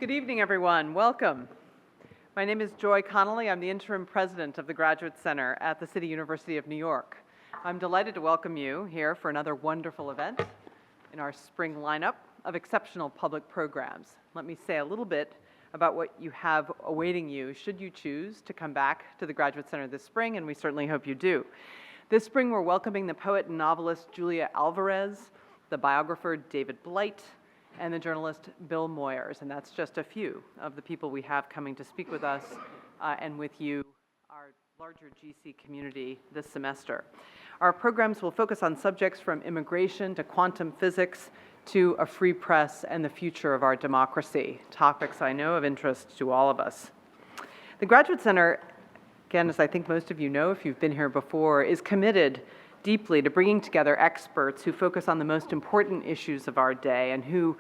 Good evening, everyone. Welcome. My name is Joy Connolly. I'm the interim president of the Graduate Center at the City University of New York. I'm delighted to welcome you here for another wonderful event in our spring lineup of exceptional public programs. Let me say a little bit about what you have awaiting you should you choose to come back to the Graduate Center this spring, and we certainly hope you do. This spring, we're welcoming the poet and novelist Julia Alvarez, the biographer David Blight, and the journalist Bill Moyers, and that's just a few of the people we have coming to speak with us and with you, our larger GC community this semester. Our programs will focus on subjects from immigration to quantum physics to a free press and the future of our democracy, topics I know of interest to all of us. The Graduate Center, again, as I think most of you know if you've been here before, is committed deeply to bringing together experts who focus on the most important issues of our day and who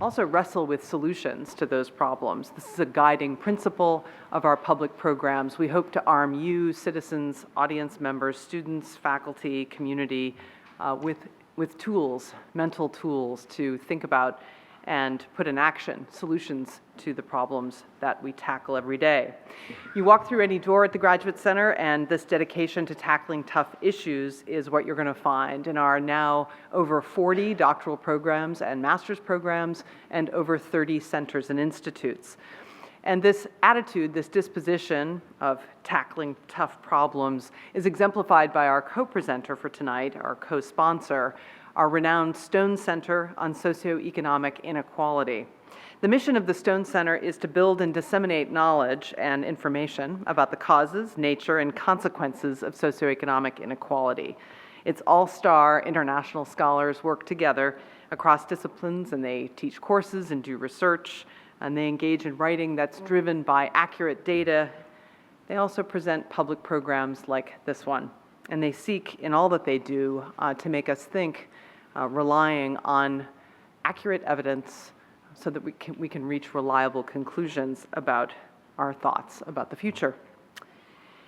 also wrestle with solutions to those problems. This is a guiding principle of our public programs. We hope to arm you, citizens, audience members, students, faculty, community, with tools, mental tools to think about and put in action solutions to the problems that we tackle every day. You walk through any door at the Graduate Center, and this dedication to tackling tough issues is what you're going to find in our now over 40 doctoral programs and master's programs and over 30 centers and institutes. And this attitude, this disposition of tackling tough problems is exemplified by our co-presenter for tonight, our co-sponsor, our renowned Stone Center on Socio-Economic Inequality. The mission of the Stone Center is to build and disseminate knowledge and information about the causes, nature, and consequences of socioeconomic inequality. Its all-star international scholars work together across disciplines, and they teach courses and do research, and they engage in writing that's driven by accurate data. They also present public programs like this one, and they seek in all that they do to make us think, relying on accurate evidence so that we can reach reliable conclusions about our thoughts about the future.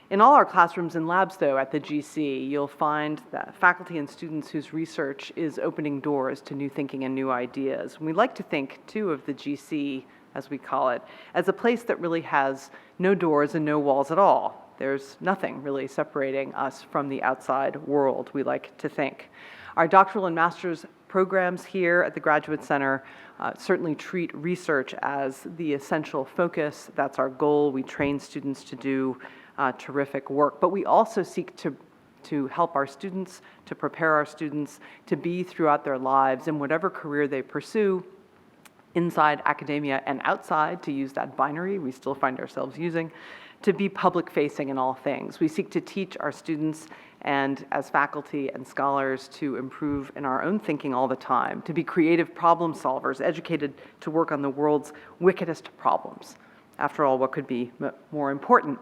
In all our classrooms and labs, though, at the GC, you'll find that faculty and students whose research is opening doors to new thinking and new ideas. And we like to think, too, of the GC, as we call it, as a place that really has no doors and no walls at all. There's nothing really separating us from the outside world, we like to think. Our doctoral and master's programs here at the Graduate Center certainly treat research as the essential focus. That's our goal. We train students to do terrific work. But we also seek to help our students, to prepare our students to be throughout their lives in whatever career they pursue, inside academia and outside, to use that binary we still find ourselves using, to be public-facing in all things. We seek to teach our students and as faculty and scholars to improve in our own thinking all the time, to be creative problem solvers, educated to work on the world's wickedest problems. After all, what could be more important?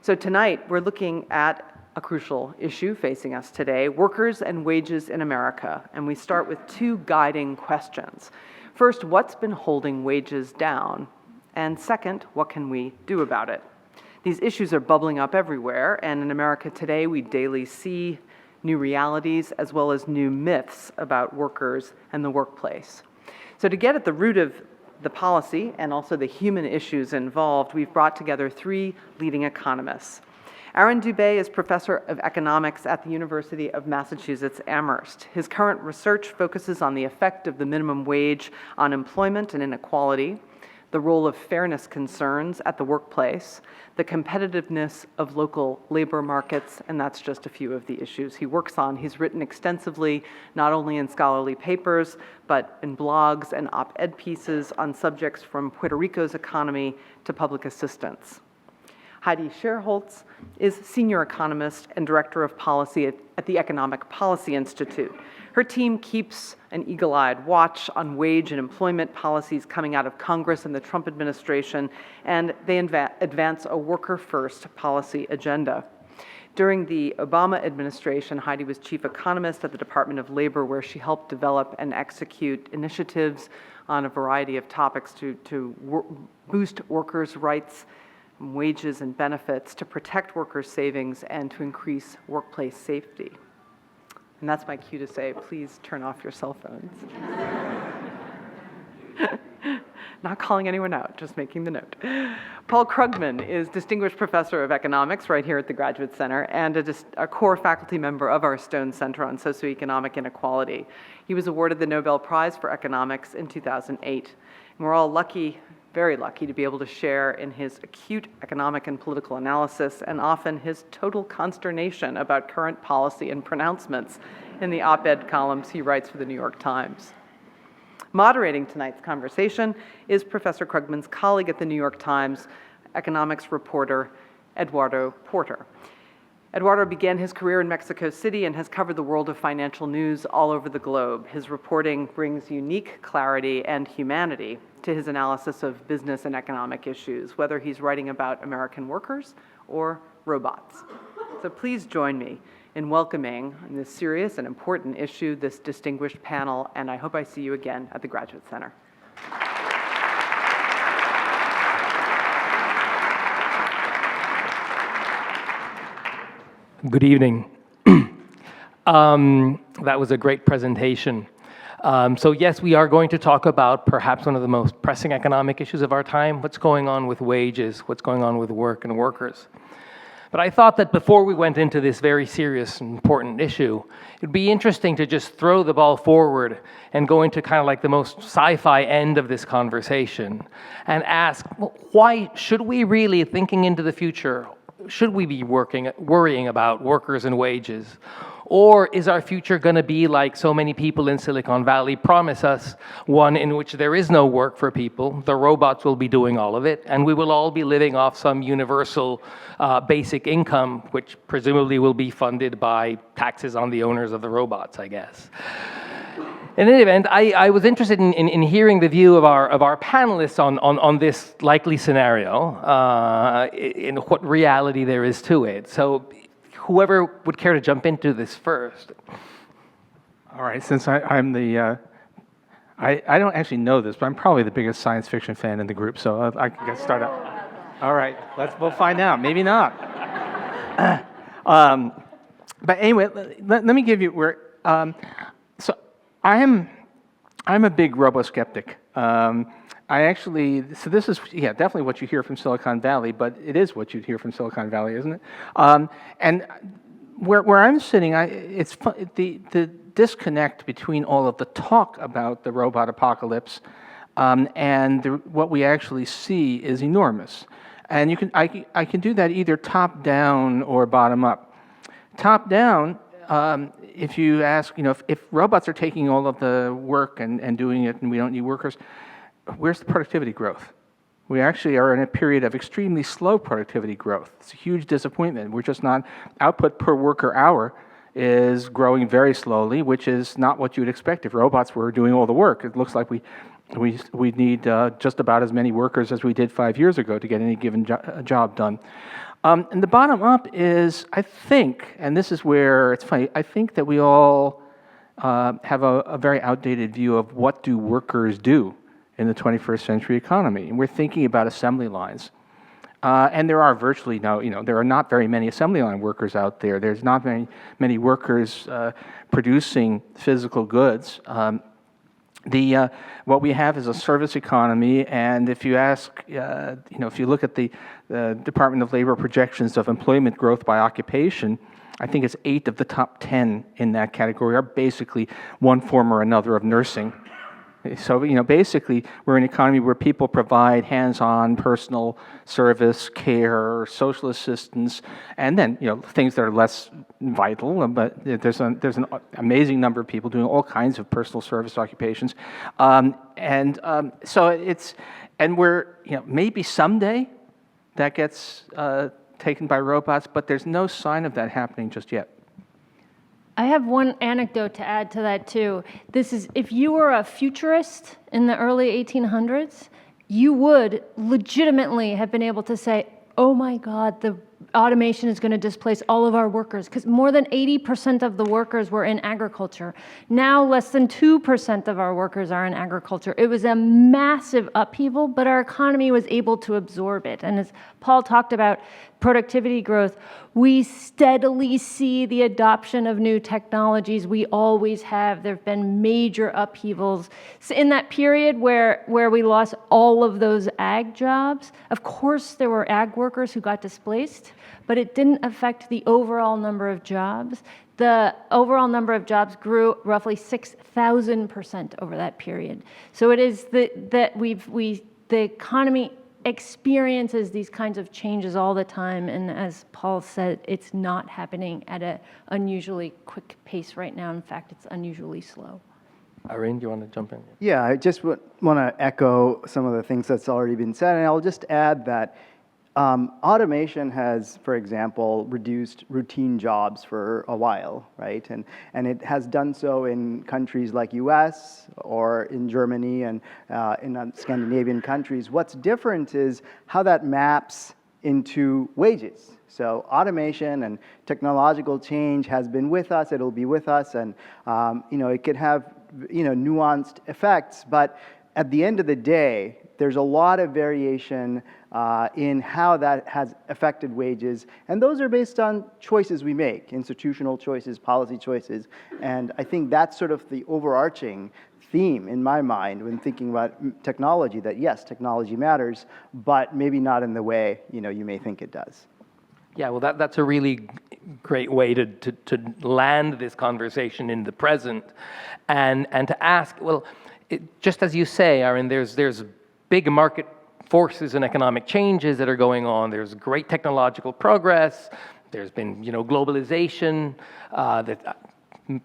So tonight, we're looking at a crucial issue facing us today, workers and wages in America, and we start with two guiding questions. First, what's been holding wages down? And second, what can we do about it? These issues are bubbling up everywhere, and in America today, we daily see new realities as well as new myths about workers and the workplace. So to get at the root of the policy and also the human issues involved, we've brought together three leading economists. Arindrajit Dube is professor of economics at the University of Massachusetts Amherst. His current research focuses on the effect of the minimum wage on employment and inequality, the role of fairness concerns at the workplace, the competitiveness of local labor markets, and that's just a few of the issues he works on. He's written extensively, not only in scholarly papers, but in blogs and op-ed pieces on subjects from Puerto Rico's economy to public assistance. Heidi Shierholz is senior economist and director of policy at the Economic Policy Institute. Her team keeps an eagle-eyed watch on wage and employment policies coming out of Congress and the Trump administration, and they advance a worker-first policy agenda. During the Obama administration, Heidi was chief economist at the Department of Labor, where she helped develop and execute initiatives on a variety of topics to boost workers' rights, wages and benefits, to protect workers' savings, and to increase workplace safety. And that's my cue to say, please turn off your cell phones. Not calling anyone out, just making the note. Paul Krugman is Distinguished Professor of Economics right here at the Graduate Center and a core faculty member of our Stone Center on Socio-Economic Inequality. He was awarded the Nobel Prize for Economics in 2008. And we're all lucky, very lucky, to be able to share in his acute economic and political analysis and often his total consternation about current policy and pronouncements in the op-ed columns he writes for the New York Times. Moderating tonight's conversation is Professor Krugman's colleague at the New York Times, economics reporter Eduardo Porter. Eduardo began his career in Mexico City and has covered the world of financial news all over the globe. His reporting brings unique clarity and humanity to his analysis of business and economic issues, whether he's writing about American workers or robots. So please join me in welcoming on this serious and important issue this distinguished panel, and I hope I see you again at the Graduate Center. Good evening. That was a great presentation. So yes, we are going to talk about perhaps one of the most pressing economic issues of our time, what's going on with wages, what's going on with work and workers. But I thought that before we went into this very serious and important issue, it'd be interesting to just throw the ball forward and go into kind of like the most sci-fi end of this conversation and ask, well, why should we really, thinking into the future, should we be worrying about workers and wages? Or is our future going to be like so many people in Silicon Valley promise us, one in which there is no work for people, the robots will be doing all of it, and we will all be living off some universal basic income, which presumably will be funded by taxes on the owners of the robots, I guess. In any event, I was interested in hearing the view of our panelists on this likely scenario, in what reality there is to it. So whoever would care to jump into this first. All right, since I'm the, I don't actually know this, but I'm probably the biggest science fiction fan in the group, so I can get started. All right, we'll find out. Maybe not. But anyway, let me give you where. So I'm a big robo-skeptic. So this is, definitely what you hear from Silicon Valley, but it is what you'd hear from Silicon Valley, isn't it? And where I'm sitting, it's the disconnect between all of the talk about the robot apocalypse and what we actually see is enormous. And I can do that either top down or bottom up. Top down, if you ask, if robots are taking all of the work and doing it, and we don't need workers, where's the productivity growth? We actually are in a period of extremely slow productivity growth. It's a huge disappointment. We're just not, output per worker hour is growing very slowly, which is not what you'd expect if robots were doing all the work. It looks like we need just about as many workers as we did 5 years ago to get any given job done. And the bottom up is, I think, and this is where it's funny, I think that we all have a very outdated view of what do workers do in the 21st century economy. And we're thinking about assembly lines. And there are virtually there are not very many assembly line workers out there. There's not many workers producing physical goods. What we have is a service economy, and if you ask, if you look at the Department of Labor projections of employment growth by occupation, I think it's 8 of the top 10 in that category are basically one form or another of nursing. So, basically, we're an economy where people provide hands-on personal service, care, social assistance, and then, things that are less vital, but there's an amazing number of people doing all kinds of personal service occupations. So we're, maybe someday that gets taken by robots, but there's no sign of that happening just yet. I have one anecdote to add to that too. This is, if you were a futurist in the early 1800s, you would legitimately have been able to say, oh my God, the automation is going to displace all of our workers, because more than 80% of the workers were in agriculture. Now less than 2% of our workers are in agriculture. It was a massive upheaval, but our economy was able to absorb it. And as Paul talked about, productivity growth, we steadily see the adoption of new technologies. We always have. There have been major upheavals. So in that period where we lost all of those ag jobs, of course there were ag workers who got displaced, but it didn't affect the overall number of jobs. The overall number of jobs grew roughly 6,000% over that period. So it is that the economy experiences these kinds of changes all the time, and as Paul said, it's not happening at an unusually quick pace right now. In fact, it's unusually slow. Arin, do you want to jump in? Yeah, I just want to echo some of the things that's already been said, and I'll just add that automation has, for example, reduced routine jobs for a while, right? And it has done so in countries like US or in Germany and in Scandinavian countries. What's different is how that maps into wages. So automation and technological change has been with us, it'll be with us, and it could have nuanced effects, but at the end of the day, there's a lot of variation in how that has affected wages, and those are based on choices we make, institutional choices, policy choices, and I think that's sort of the overarching theme in my mind when thinking about technology, that yes, technology matters, but maybe not in the way you may think it does. Yeah, well, that's a really great way to land this conversation in the present, and to ask, well, just as you say, Arin, there's big market forces and economic changes that are going on. There's great technological progress. There's been, globalization that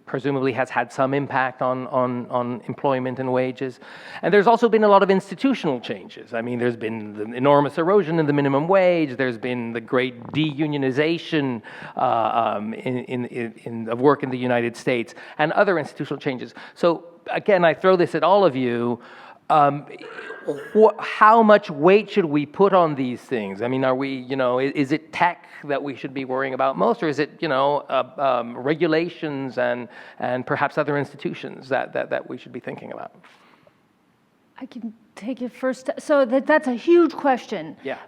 presumably has had some impact on employment and wages. And there's also been a lot of institutional changes. I mean, there's been the enormous erosion in the minimum wage. There's been the great de-unionization of work in the United States and other institutional changes. So again, I throw this at all of you. How much weight should we put on these things? I mean, are we, is it tech that we should be worrying about most, or is it, regulations and perhaps other institutions that we should be thinking about? I can take it first. So that's a huge question. Yeah.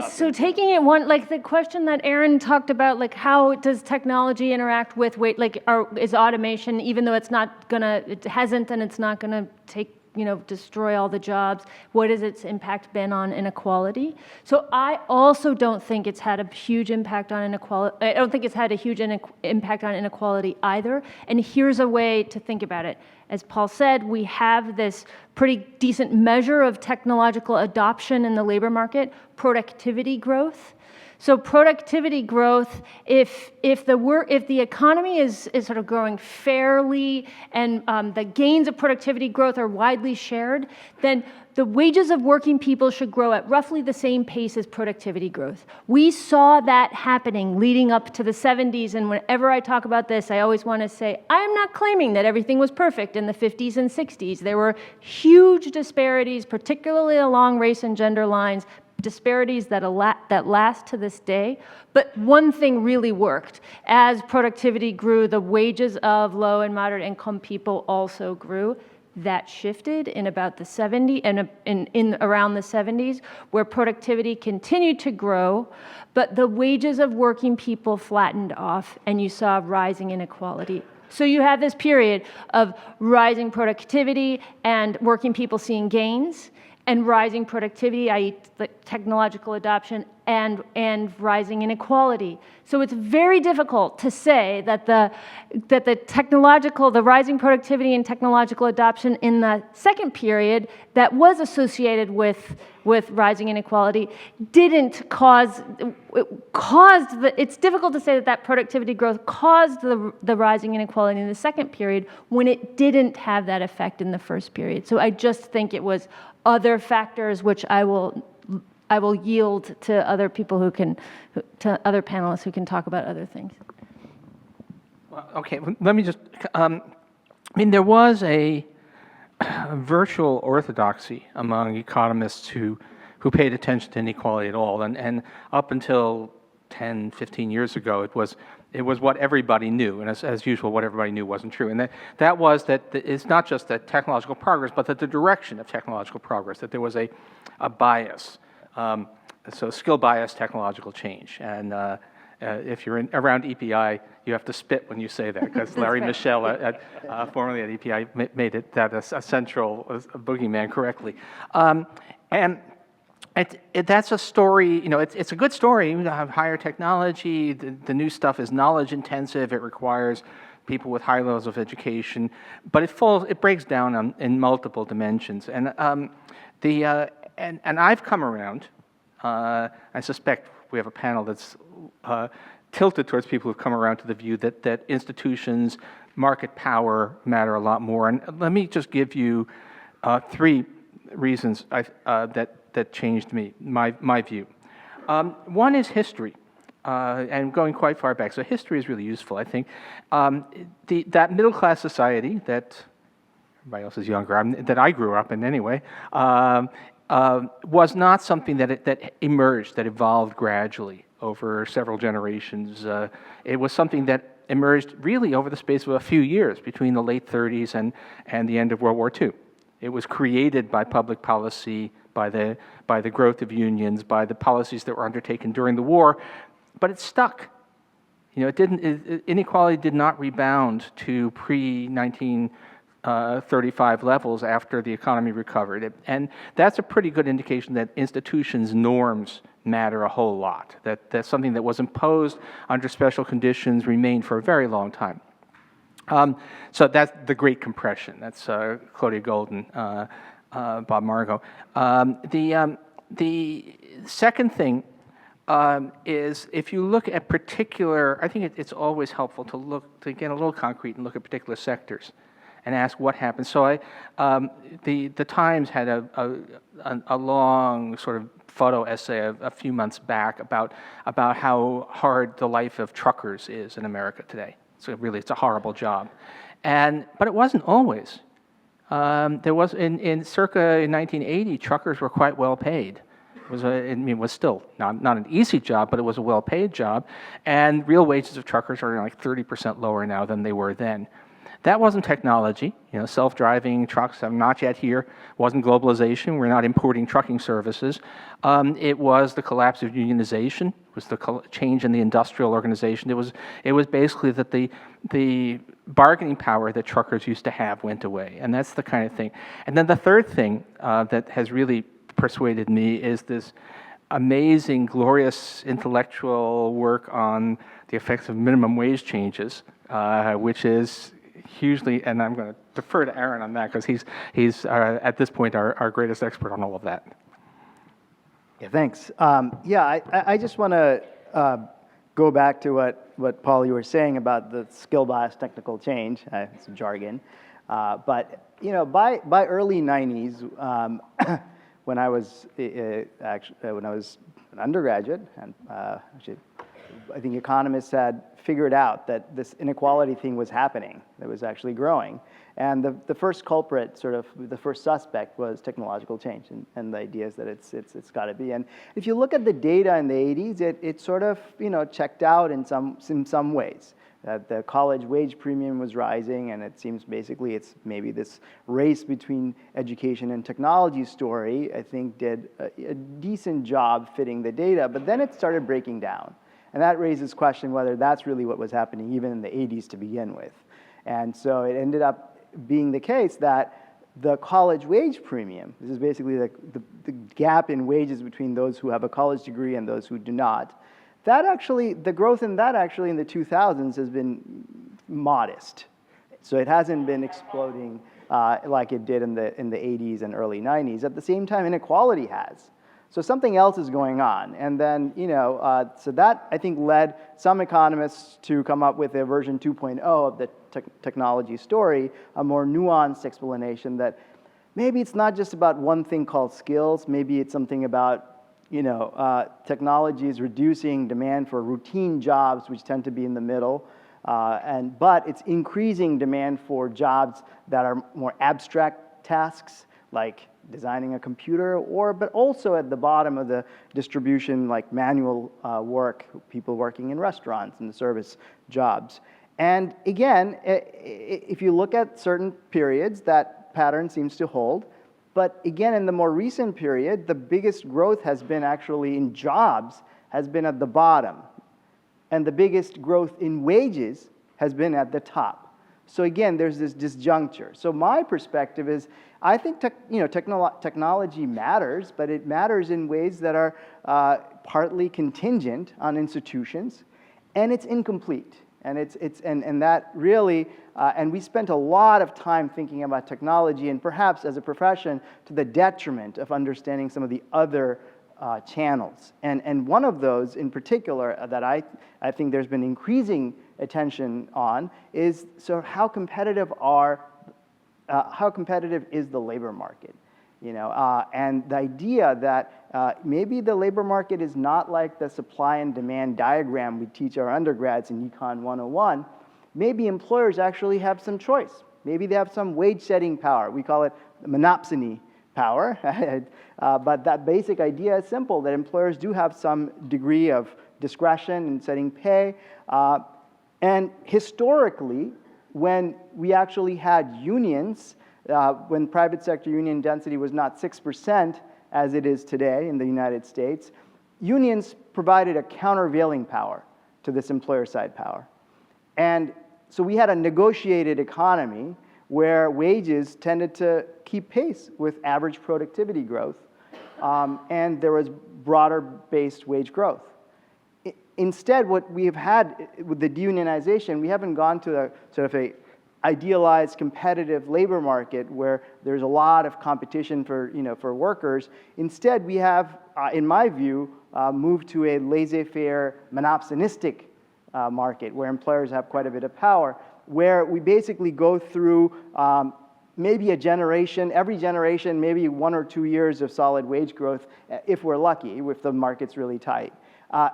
So taking it one, like the question that Arin talked about, like how does technology interact with weight? Like, is automation, even though it hasn't, and it's not gonna destroy all the jobs, what has its impact been on inequality? So I also don't think it's had a huge impact on inequality. I don't think it's had a huge impact on inequality either. And here's a way to think about it. As Paul said, we have this pretty decent measure of technological adoption in the labor market, productivity growth. So productivity growth, if the economy is sort of growing fairly and the gains of productivity growth are widely shared, then the wages of working people should grow at roughly the same pace as productivity growth. We saw that happening leading up to the 70s, and whenever I talk about this, I always want to say, I'm not claiming that everything was perfect in the 50s and 60s. There were huge disparities, particularly along race and gender lines, disparities that last to this day. But one thing really worked. As productivity grew, the wages of low and moderate income people also grew. That shifted in about the 70s and in around the 70s, where productivity continued to grow, but the wages of working people flattened off, and you saw rising inequality. So you have this period of rising productivity and working people seeing gains, and rising productivity, i.e. the technological adoption, and rising inequality. So it's very difficult to say that the rising productivity and technological adoption in the second period that was associated with rising inequality didn't it's difficult to say that productivity growth caused the rising inequality in the second period when it didn't have that effect in the first period. So I just think it was other factors, which I will yield to other people to other panelists who can talk about other things. Well, okay, let me just, there was a virtual orthodoxy among economists who paid attention to inequality at all, and up until 10, 15 years ago, it was what everybody knew, and as usual, what everybody knew wasn't true. And that was that it's not just that technological progress, but that the direction of technological progress, that there was a bias. so skill bias technological change. And if you're around EPI, you have to spit when you say that, because Larry Michel, formerly at EPI, made it that a central boogeyman correctly. And that's a story, it's a good story. You have higher technology, the new stuff is knowledge intensive, it requires people with high levels of education, but it breaks down in multiple dimensions. And and I've come around. I suspect we have a panel that's tilted towards people who've come around to the view that institutions, market power matter a lot more. And let me just give you 3 reasons that changed my view. One is history. And going quite far back. So history is really useful, I think. That middle-class society that everybody else is younger, that I grew up in anyway, was not something that emerged, that evolved gradually over several generations. It was something that emerged really over the space of a few years between the late 30s and the end of World War II. It was created by public policy, by the growth of unions, by the policies that were undertaken during the war, but it stuck. Inequality did not rebound to pre-1935 levels after the economy recovered. And that's a pretty good indication that institutions' norms matter a whole lot, that's something that was imposed under special conditions, remained for a very long time. So that's the Great Compression. That's Claudia Golden, Bob Margo. The second thing is if you look at particular, I think it's always helpful to get a little concrete and look at particular sectors and ask what happened. So the Times had a long sort of photo essay a few months back about how hard the life of truckers is in America today. So really, it's a horrible job, but it wasn't always. There was in circa 1980, truckers were quite well paid. It was still not an easy job, but it was a well-paid job, and real wages of truckers are like 30% lower now than they were then. That wasn't technology. Self-driving trucks are not yet here. Wasn't globalization. We're not importing trucking services. It was the collapse of unionization. It was the change in the industrial organization. It was basically that the bargaining power that truckers used to have went away, and that's the kind of thing. And then the third thing that has really persuaded me is this amazing, glorious intellectual work on the effects of minimum wage changes, which is hugely, and I'm going to defer to Aaron on that because he's at this point our greatest expert on all of that. Yeah, thanks. I just want to go back to what Paul, you were saying about the skill bias technical change. It's jargon, but by early '90s, when I was an undergraduate, and actually, I think economists had figured out that this inequality thing was happening. It was actually growing. And the first culprit, sort of the first suspect, was technological change, and the idea is that it's got to be. And if you look at the data in the 80s, it sort of checked out in some ways. That the college wage premium was rising, and it seems basically it's maybe this race between education and technology story, I think, did a decent job fitting the data, but then it started breaking down. And that raises question whether that's really what was happening even in the 80s to begin with. And so it ended up being the case that the college wage premium, this is basically the gap in wages between those who have a college degree and those who do not, that actually, the growth in that actually in the 2000s has been modest. So it hasn't been exploding like it did in the 80s and early 90s. At the same time, inequality has. So something else is going on. And then, so that I think led some economists to come up with a version 2.0 of the technology story, a more nuanced explanation that maybe it's not just about one thing called skills, maybe it's something about technology is reducing demand for routine jobs, which tend to be in the middle, but it's increasing demand for jobs that are more abstract tasks, like designing a computer, but also at the bottom of the distribution, like manual work, people working in restaurants and the service jobs. And again, if you look at certain periods, that pattern seems to hold. But again, in the more recent period, the biggest growth has been actually in jobs, has been at the bottom. And the biggest growth in wages has been at the top. So again, there's this disjuncture. So my perspective is, I think technology matters, but it matters in ways that are partly contingent on institutions, and it's incomplete. And and that really, and we spent a lot of time thinking about technology, and perhaps as a profession, to the detriment of understanding some of the other channels. And one of those in particular that I think there's been increasing attention on is, so how competitive is the labor market? And the idea that maybe the labor market is not like the supply and demand diagram we teach our undergrads in Econ 101. Maybe employers actually have some choice. Maybe they have some wage setting power. We call it monopsony power. But that basic idea is simple, that employers do have some degree of discretion in setting pay. And historically, when we actually had unions, when private sector union density was not 6% as it is today in the United States, unions provided a countervailing power to this employer side power. And so we had a negotiated economy where wages tended to keep pace with average productivity growth, and there was broader based wage growth. Instead, what we have had with the deunionization, we haven't gone to a sort of a idealized competitive labor market where there's a lot of competition for workers. Instead, we have, in my view, moved to a laissez-faire monopsonistic market where employers have quite a bit of power, where we basically go through maybe a generation, every generation, maybe 1 or 2 years of solid wage growth, if we're lucky, if the market's really tight.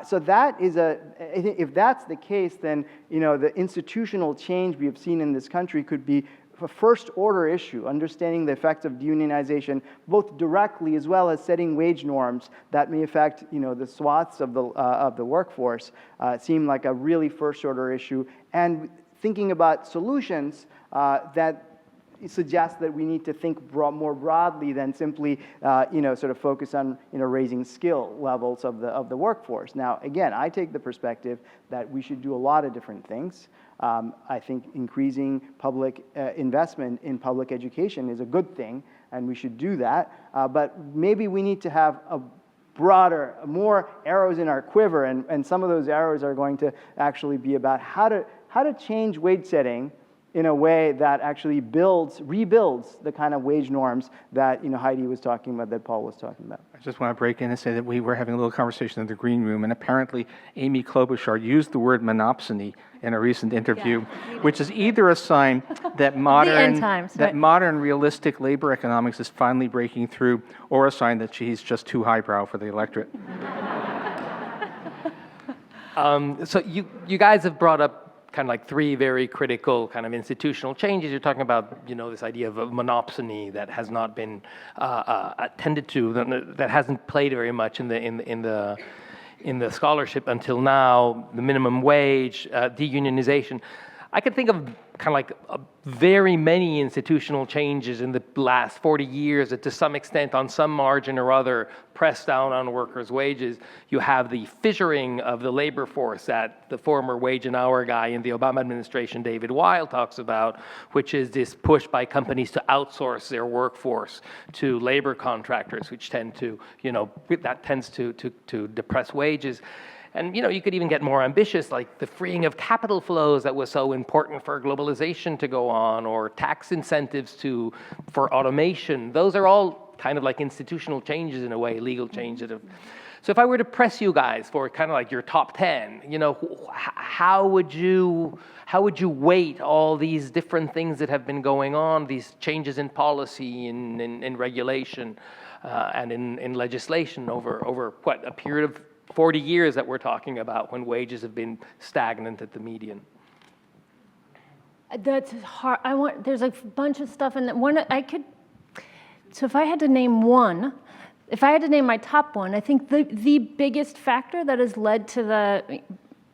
So that is if that's the case, then the institutional change we have seen in this country could be a first order issue, understanding the effects of deunionization, both directly as well as setting wage norms that may affect the swaths of the workforce, seem like a really first order issue, and thinking about solutions that suggest that we need to think more broadly than simply, sort of focus on, raising skill levels of the workforce. Now, again, I take the perspective that we should do a lot of different things. I think increasing public investment in public education is a good thing, and we should do that. But maybe we need to have a broader, more arrows in our quiver, and some of those arrows are going to actually be about how to change wage setting in a way that actually rebuilds the kind of wage norms that Heidi was talking about, that Paul was talking about. I just want to break in and say that we were having a little conversation in the green room, and apparently Amy Klobuchar used the word monopsony in a recent interview, which is either a sign that modern realistic labor economics is finally breaking through, or a sign that she's just too highbrow for the electorate. So you guys have brought up kind of like 3 very critical kind of institutional changes. You're talking about, this idea of a monopsony that has not been attended to, that hasn't played very much in the scholarship until now. The minimum wage, deunionization. I can think of kind of like very many institutional changes in the last 40 years that to some extent, on some margin or other, press down on workers' wages. You have the fissuring of the labor force that the former wage and hour guy in the Obama administration, David Weil, talks about, which is this push by companies to outsource their workforce to labor contractors, which tend to, that tends to depress wages. And you could even get more ambitious, like the freeing of capital flows that was so important for globalization to go on, or tax incentives for automation. Those are all kind of like institutional changes in a way, legal changes. So if I were to press you guys for kind of like your top 10, how would you weight all these different things that have been going on, these changes in policy, in regulation, and in legislation over what, a period of 40 years that we're talking about, when wages have been stagnant at the median? That's hard. There's a bunch of stuff in that. So if I had to name one, if I had to name my top one, I think the biggest factor that has led to the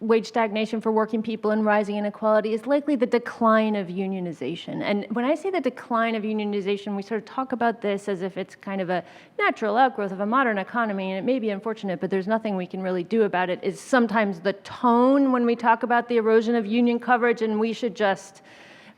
wage stagnation for working people and rising inequality is likely the decline of unionization. And when I say the decline of unionization, we sort of talk about this as if it's kind of a natural outgrowth of a modern economy, and it may be unfortunate, but there's nothing we can really do about it, is sometimes the tone when we talk about the erosion of union coverage, and we should just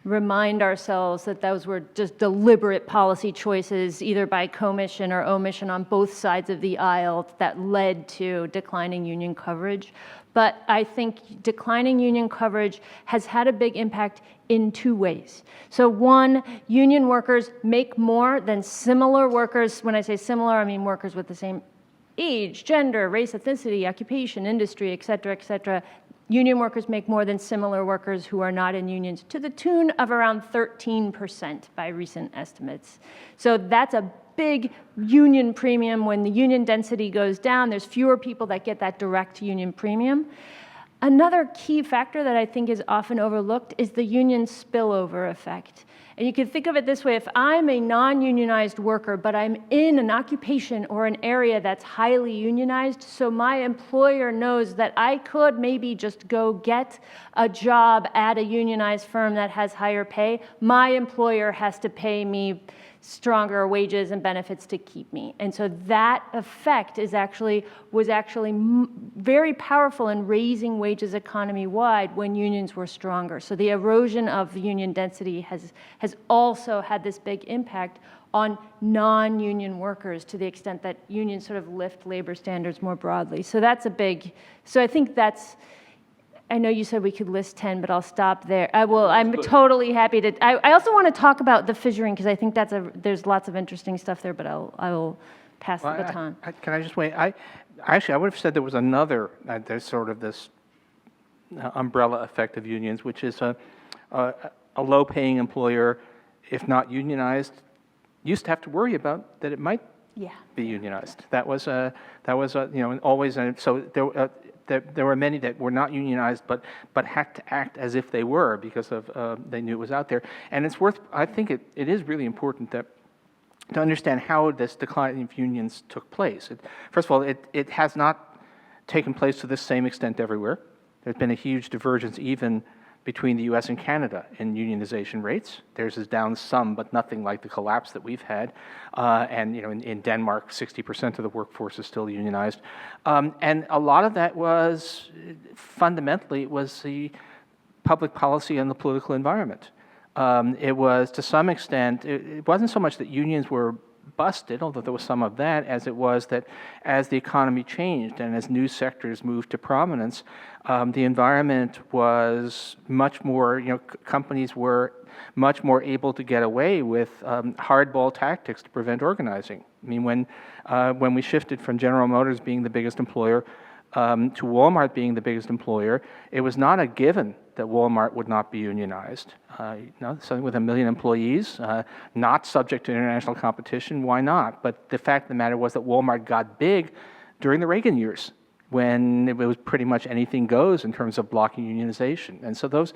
remind ourselves that those were just deliberate policy choices, either by commission or omission on both sides of the aisle, that led to declining union coverage. But I think declining union coverage has had a big impact in two ways. So one, union workers make more than similar workers. When I say similar, I mean workers with the same age, gender, race, ethnicity, occupation, industry, et cetera, union workers make more than similar workers who are not in unions, to the tune of around 13% by recent estimates. So that's a big union premium. When the union density goes down, there's fewer people that get that direct union premium. Another key factor that I think is often overlooked is the union spillover effect. And you can think of it this way: if I'm a non-unionized worker, but I'm in an occupation or an area that's highly unionized, so my employer knows that I could maybe just go get a job at a unionized firm that has higher pay, my employer has to pay me stronger wages and benefits to keep me. And so that effect was actually very powerful in raising wages economy-wide when unions were stronger. So the erosion of the union density has also had this big impact on non-union workers, to the extent that unions sort of lift labor standards more broadly. So that's a big, so I think that's, I know you said we could list 10, but I'll stop there. I'm totally happy to. I also want to talk about the fissuring, because I think there's lots of interesting stuff there, but I will pass the baton. Can I just wait? I would have said there was another, there's sort of this umbrella effect of unions, which is a low-paying employer, if not unionized, used to have to worry about that it might be unionized. That was always, so there were many that were not unionized, but had to act as if they were, because of they knew it was out there. And it's worth, I think it is really important to understand how this decline of unions took place. First of all, it has not taken place to the same extent everywhere. There's been a huge divergence even between the US and Canada in unionization rates. Theirs is down some, but nothing like the collapse that we've had. And in Denmark, 60% of the workforce is still unionized. And a lot of that was, fundamentally, it was the public policy and the political environment. It was, to some extent, it wasn't so much that unions were busted, although there was some of that, as it was that as the economy changed and as new sectors moved to prominence, the environment was much more, companies were much more able to get away with hardball tactics to prevent organizing. I mean, when we shifted from General Motors being the biggest employer to Walmart being the biggest employer, it was not a given that Walmart would not be unionized. Something with 1 million employees, not subject to international competition, why not? But the fact of the matter was that Walmart got big during the Reagan years, when it was pretty much anything goes in terms of blocking unionization. And so those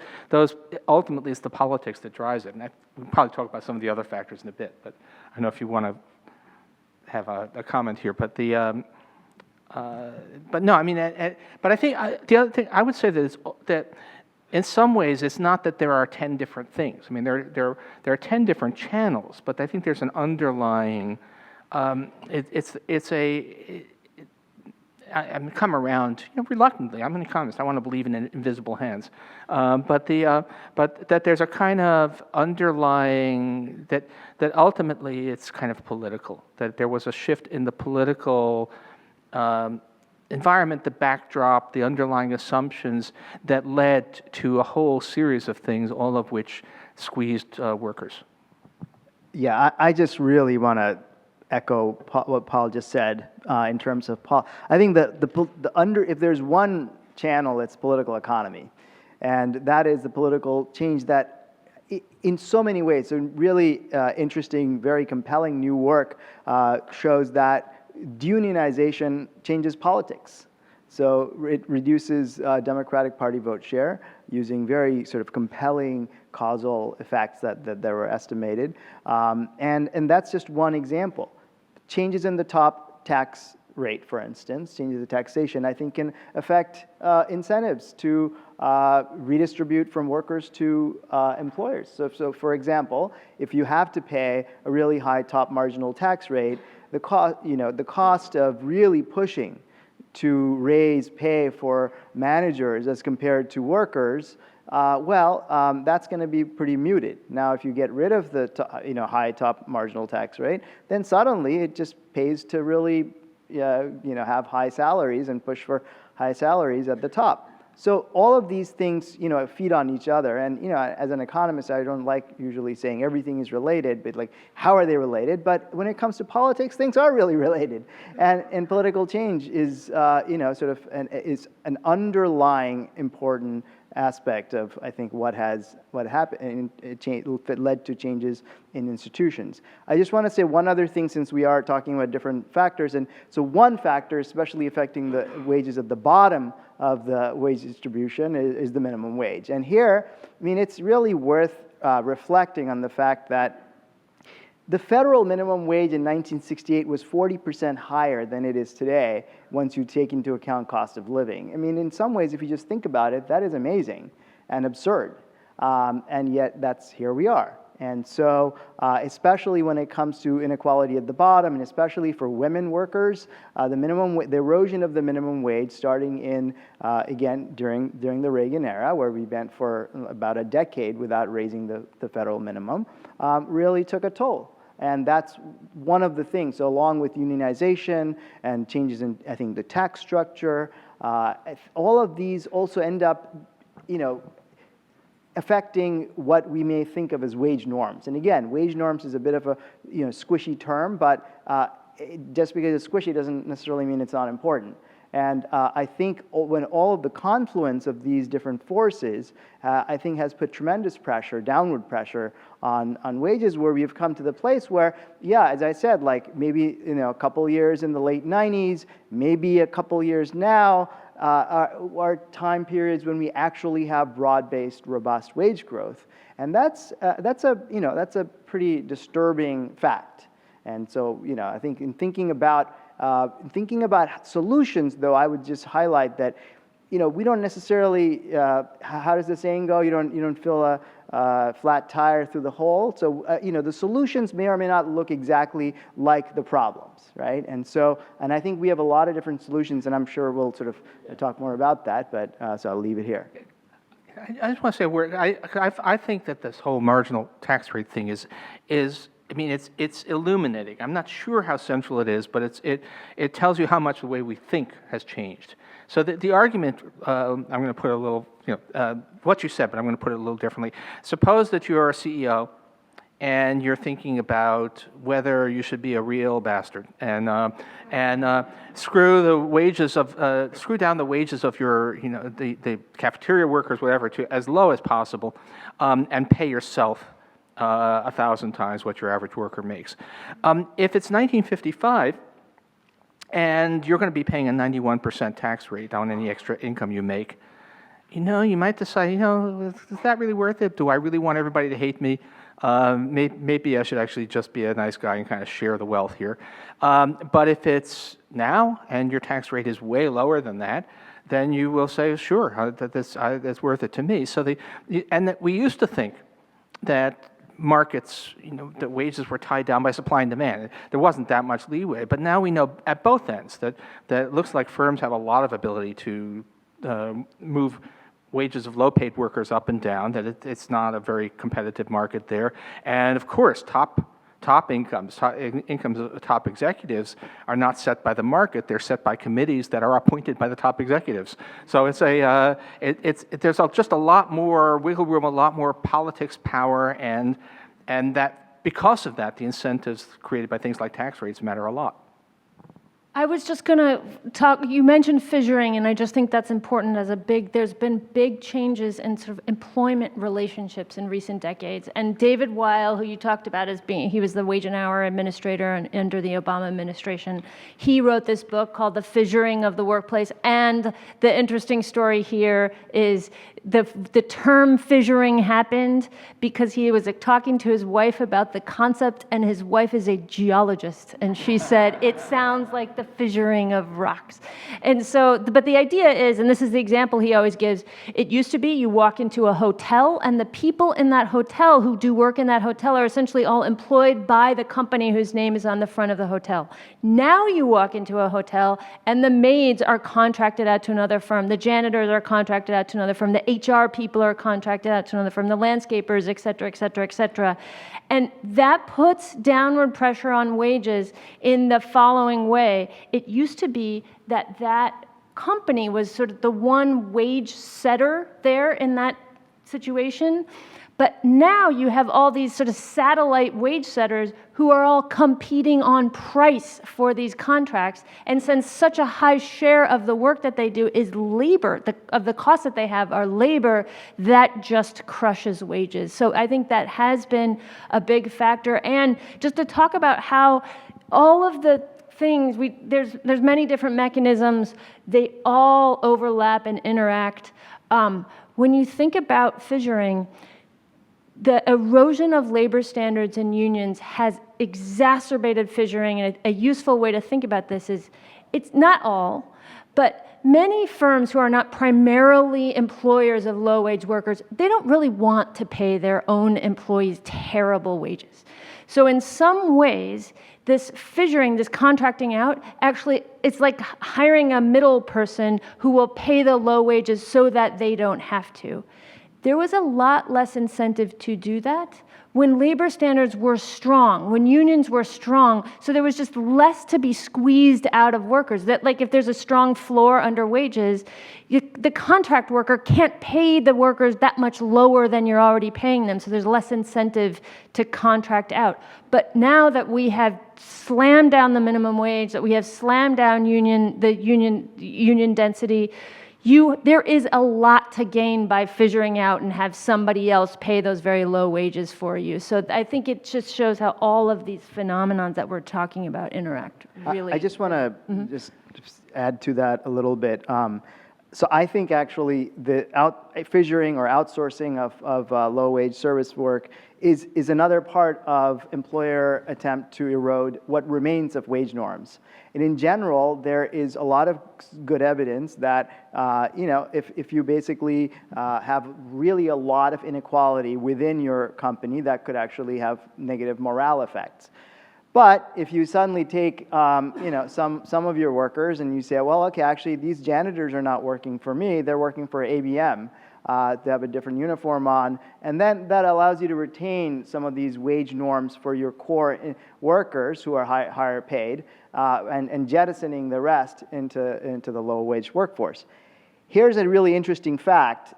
ultimately is the politics that drives it. And we'll probably talk about some of the other factors in a bit, but I don't know if you want to have a comment here. But but no, I mean, but I think the other thing I would say that in some ways it's not that there are 10 different things. I mean, there are 10 different channels, but I think there's an underlying. I'm come around, reluctantly. I'm an economist. I want to believe in invisible hands, but that there's a kind of underlying that ultimately it's kind of political. That there was a shift in the political environment, the backdrop, the underlying assumptions that led to a whole series of things, all of which squeezed workers. Yeah, I just really want to echo what Paul just said in terms of Paul. I think that if there's one channel, it's political economy, and that is the political change that, in so many ways, so really interesting, very compelling new work shows that deunionization changes politics. So it reduces Democratic Party vote share using very sort of compelling causal effects that were estimated. And that's just one example. Changes in the top tax rate, for instance, changes the taxation, I think can affect incentives to redistribute from workers to employers. So for example, if you have to pay a really high top marginal tax rate, the cost of really pushing to raise pay for managers as compared to workers, that's going to be pretty muted. Now, if you get rid of the high top marginal tax rate, then suddenly it just pays to really have high salaries and push for high salaries at the top. So all of these things feed on each other. And as an economist, I don't like usually saying everything is related, but like how are they related? But when it comes to politics, things are really related. And political change is is an underlying important aspect of, I think, what happened, it led to changes in institutions. I just want to say one other thing, since we are talking about different factors. And so one factor, especially affecting the wages at the bottom of the wage distribution, is the minimum wage. And here, I mean, it's really worth reflecting on the fact that the federal minimum wage in 1968 was 40% higher than it is today once you take into account cost of living. I mean, in some ways, if you just think about it, that is amazing and absurd. And yet, here we are. And so, especially when it comes to inequality at the bottom, and especially for women workers, the erosion of the minimum wage, starting in again during the Reagan era, where we went for about a decade without raising the federal minimum, really took a toll. And that's one of the things. So, along with unionization and changes in, I think, the tax structure, all of these also end up, affecting what we may think of as wage norms. And again, wage norms is a bit of a squishy term, but just because it's squishy doesn't necessarily mean it's not important. And I think when all of the confluence of these different forces, I think has put tremendous pressure, downward pressure on wages, where we've come to the place where, as I said, like maybe a couple years in the late 90s, maybe a couple years now, are time periods when we actually have broad-based, robust wage growth, and that's a pretty disturbing fact. And so, I think in thinking about solutions, though, I would just highlight that, we don't necessarily. How does the saying go? You don't fill a flat tire through the hole. So, the solutions may or may not look exactly like the problems, right? And I think we have a lot of different solutions, and I'm sure we'll sort of talk more about that. But so I'll leave it here. I just want to say, I think that this whole marginal tax rate thing is. I mean, it's illuminating. I'm not sure how central it is, but it tells you how much the way we think has changed. So the argument, I'm going to put a little, what you said, but I'm going to put it a little differently. Suppose that you're a CEO, and you're thinking about whether you should be a real bastard and screw down the wages of your, the cafeteria workers, whatever, to as low as possible, and pay yourself 1,000 times what your average worker makes. If it's 1955 and you're going to be paying a 91% tax rate on any extra income you make, you might decide, is that really worth it? Do I really want everybody to hate me? Maybe I should actually just be a nice guy and kind of share the wealth here. But if it's now and your tax rate is way lower than that, then you will say, sure, that's worth it to me. So we used to think that markets, that wages were tied down by supply and demand. There wasn't that much leeway, but now we know at both ends that it looks like firms have a lot of ability to move wages of low-paid workers up and down, that it's not a very competitive market there. And of course, top incomes of top executives are not set by the market, they're set by committees that are appointed by the top executives. So it's there's just a lot more wiggle room, a lot more politics power, and that because of that, the incentives created by things like tax rates matter a lot. I was just going to talk, you mentioned fissuring, and I just think that's important there's been big changes in sort of employment relationships in recent decades. And David Weil, who you talked about he was the wage and hour administrator under the Obama administration, he wrote this book called The Fissuring of the Workplace. And the interesting story here is the term fissuring happened because he was talking to his wife about the concept, and his wife is a geologist, and she said, it sounds like the fissuring of rocks. And so, but the idea is, and this is the example he always gives, it used to be you walk into a hotel, and the people in that hotel who do work in that hotel are essentially all employed by the company whose name is on the front of the hotel. Now you walk into a hotel, and the maids are contracted out to another firm, the janitors are contracted out to another firm, the HR people are contracted out to another firm, the landscapers, et cetera, et cetera, et cetera. And that puts downward pressure on wages in the following way. It used to be that that company was sort of the one wage setter there in that situation. But now you have all these sort of satellite wage setters who are all competing on price for these contracts. And since such a high share of the work that they do is labor, of the costs that they have are labor, that just crushes wages. So I think that has been a big factor. And just to talk about how all of the things, there's many different mechanisms, they all overlap and interact. When you think about fissuring, the erosion of labor standards and unions has exacerbated fissuring, and a useful way to think about this is, it's not all, but many firms who are not primarily employers of low-wage workers, they don't really want to pay their own employees terrible wages. So in some ways, this fissuring, this contracting out, actually, it's like hiring a middle person who will pay the low wages so that they don't have to. There was a lot less incentive to do that when labor standards were strong, when unions were strong, so there was just less to be squeezed out of workers. That, like, if there's a strong floor under wages, the contract worker can't pay the workers that much lower than you're already paying them, so there's less incentive to contract out. But now that we have slammed down the minimum wage, that we have slammed down union density, there is a lot to gain by fissuring out and have somebody else pay those very low wages for you. So I think it just shows how all of these phenomenons that we're talking about interact. Really. I just want to just add to that a little bit. So I think actually the fissuring or outsourcing of low-wage service work is another part of employer attempt to erode what remains of wage norms. And in general, there is a lot of good evidence that if you basically have really a lot of inequality within your company, that could actually have negative morale effects. But if you suddenly take some of your workers and you say, well, okay, actually these janitors are not working for me, they're working for ABM. To have a different uniform on, and then that allows you to retain some of these wage norms for your core workers who are higher paid, and jettisoning the rest into the low wage workforce. Here's a really interesting fact.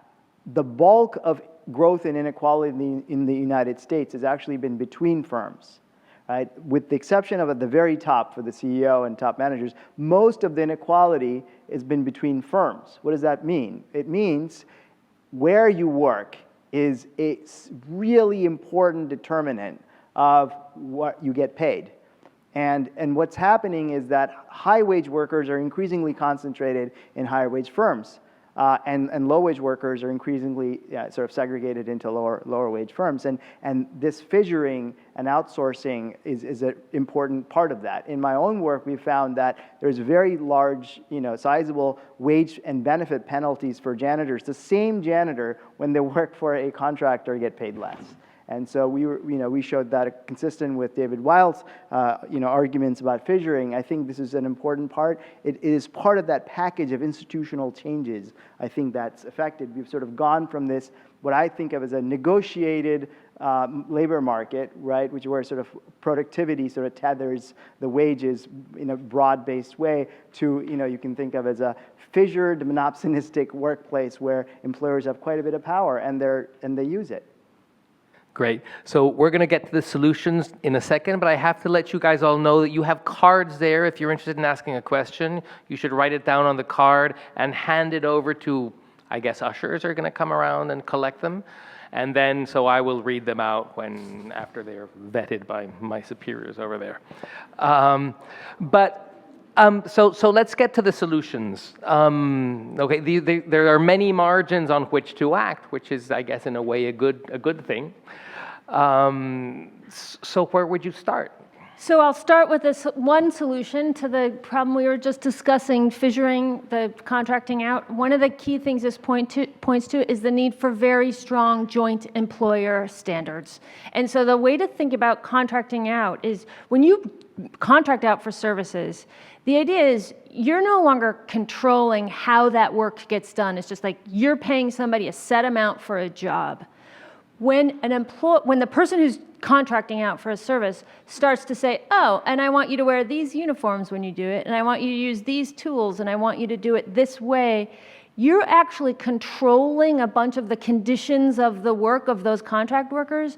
The bulk of growth and inequality in the United States has actually been between firms. Right? With the exception of at the very top for the CEO and top managers, most of the inequality has been between firms. What does that mean? It means where you work is a really important determinant of what you get paid. And what's happening is that high-wage workers are increasingly concentrated in higher-wage firms, and low-wage workers are increasingly sort of segregated into lower-wage firms. And this fissuring and outsourcing is an important part of that. In my own work, we found that there's very large, sizable wage and benefit penalties for janitors. The same janitor, when they work for a contractor, get paid less. And so we showed that consistent with David Weil's arguments about fissuring. I think this is an important part. It is part of that package of institutional changes, I think, that's affected. We've sort of gone from this, what I think of as a negotiated labor market, right, which where sort of productivity sort of tethers the wages in a broad-based way, to you can think of as a fissured, monopsonistic workplace where employers have quite a bit of power and they use it. Great. So we're going to get to the solutions in a second, but I have to let you guys all know that you have cards there. If you're interested in asking a question, you should write it down on the card and hand it over to, I guess, ushers are going to come around and collect them. And then, so I will read them out after they're vetted by my superiors over there. But So let's get to the solutions. Okay, there are many margins on which to act, which is, I guess, in a way, a good thing. So where would you start? So I'll start with this one solution to the problem we were just discussing, fissuring, the contracting out. One of the key things this points to is the need for very strong joint employer standards. And so the way to think about contracting out is when you contract out for services, the idea is you're no longer controlling how that work gets done. It's just like you're paying somebody a set amount for a job. When the person who's contracting out for a service starts to say, oh, and I want you to wear these uniforms when you do it, and I want you to use these tools, and I want you to do it this way, you're actually controlling a bunch of the conditions of the work of those contract workers.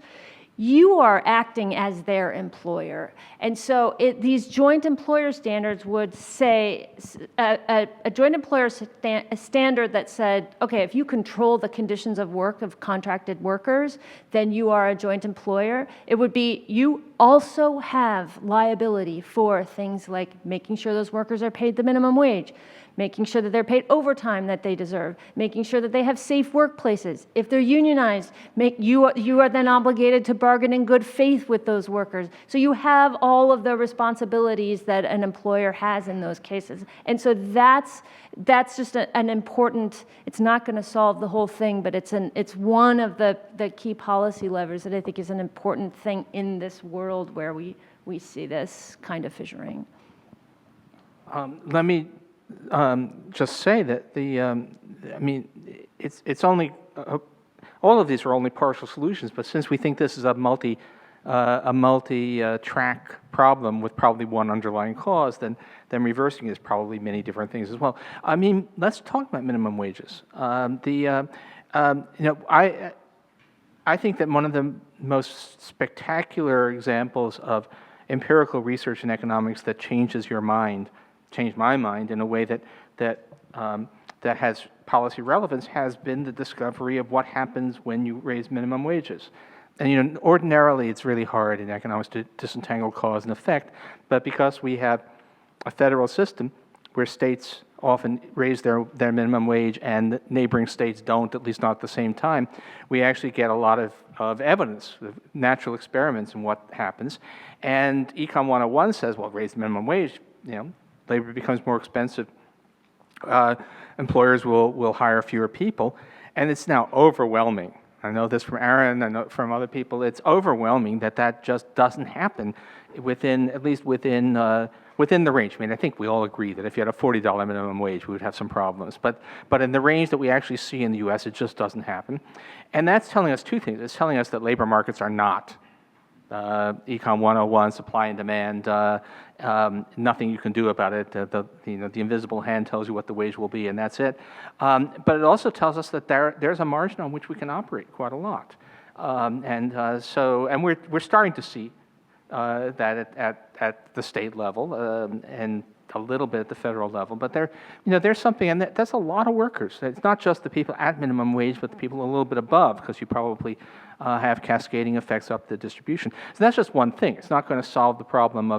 You are acting as their employer. And so these joint employer standards would say, a joint employer standard that said, okay, if you control the conditions of work of contracted workers, then you are a joint employer. It would be, you also have liability for things like making sure those workers are paid the minimum wage, making sure that they're paid overtime that they deserve, making sure that they have safe workplaces. If they're unionized, you are then obligated to bargain in good faith with those workers. So you have all of the responsibilities that an employer has in those cases. And so that's just an important, it's not going to solve the whole thing, but it's one of the key policy levers that I think is an important thing in this world where we see this kind of fissuring. Let me just say that it's only all of these are only partial solutions. But since we think this is a multi-track problem with probably one underlying cause, then reversing is probably many different things as well. I mean, let's talk about minimum wages. I think that one of the most spectacular examples of empirical research in economics that changed my mind in a way that has policy relevance has been the discovery of what happens when you raise minimum wages. And ordinarily it's really hard in economics to disentangle cause and effect, but because we have a federal system where states often raise their minimum wage and neighboring states don't, at least not at the same time, we actually get a lot of evidence, of natural experiments in what happens. And Econ 101 says, well, raise the minimum wage, labor becomes more expensive, employers will hire fewer people, and it's now overwhelming. I know this from Aaron, I know from other people, it's overwhelming that just doesn't happen at least within the range. I mean, I think we all agree that if you had a $40 minimum wage, we would have some problems. But in the range that we actually see in the US, it just doesn't happen. And that's telling us two things. It's telling us that labor markets are not Econ 101, supply and demand, nothing you can do about it. The invisible hand tells you what the wage will be, and that's it. But it also tells us that there's a margin on which we can operate quite a lot. And we're starting to see that at the state level and a little bit at the federal level. But there's something, and that's a lot of workers. It's not just the people at minimum wage, but the people a little bit above, because you probably have cascading effects up the distribution. So that's just one thing. It's not going to solve the problem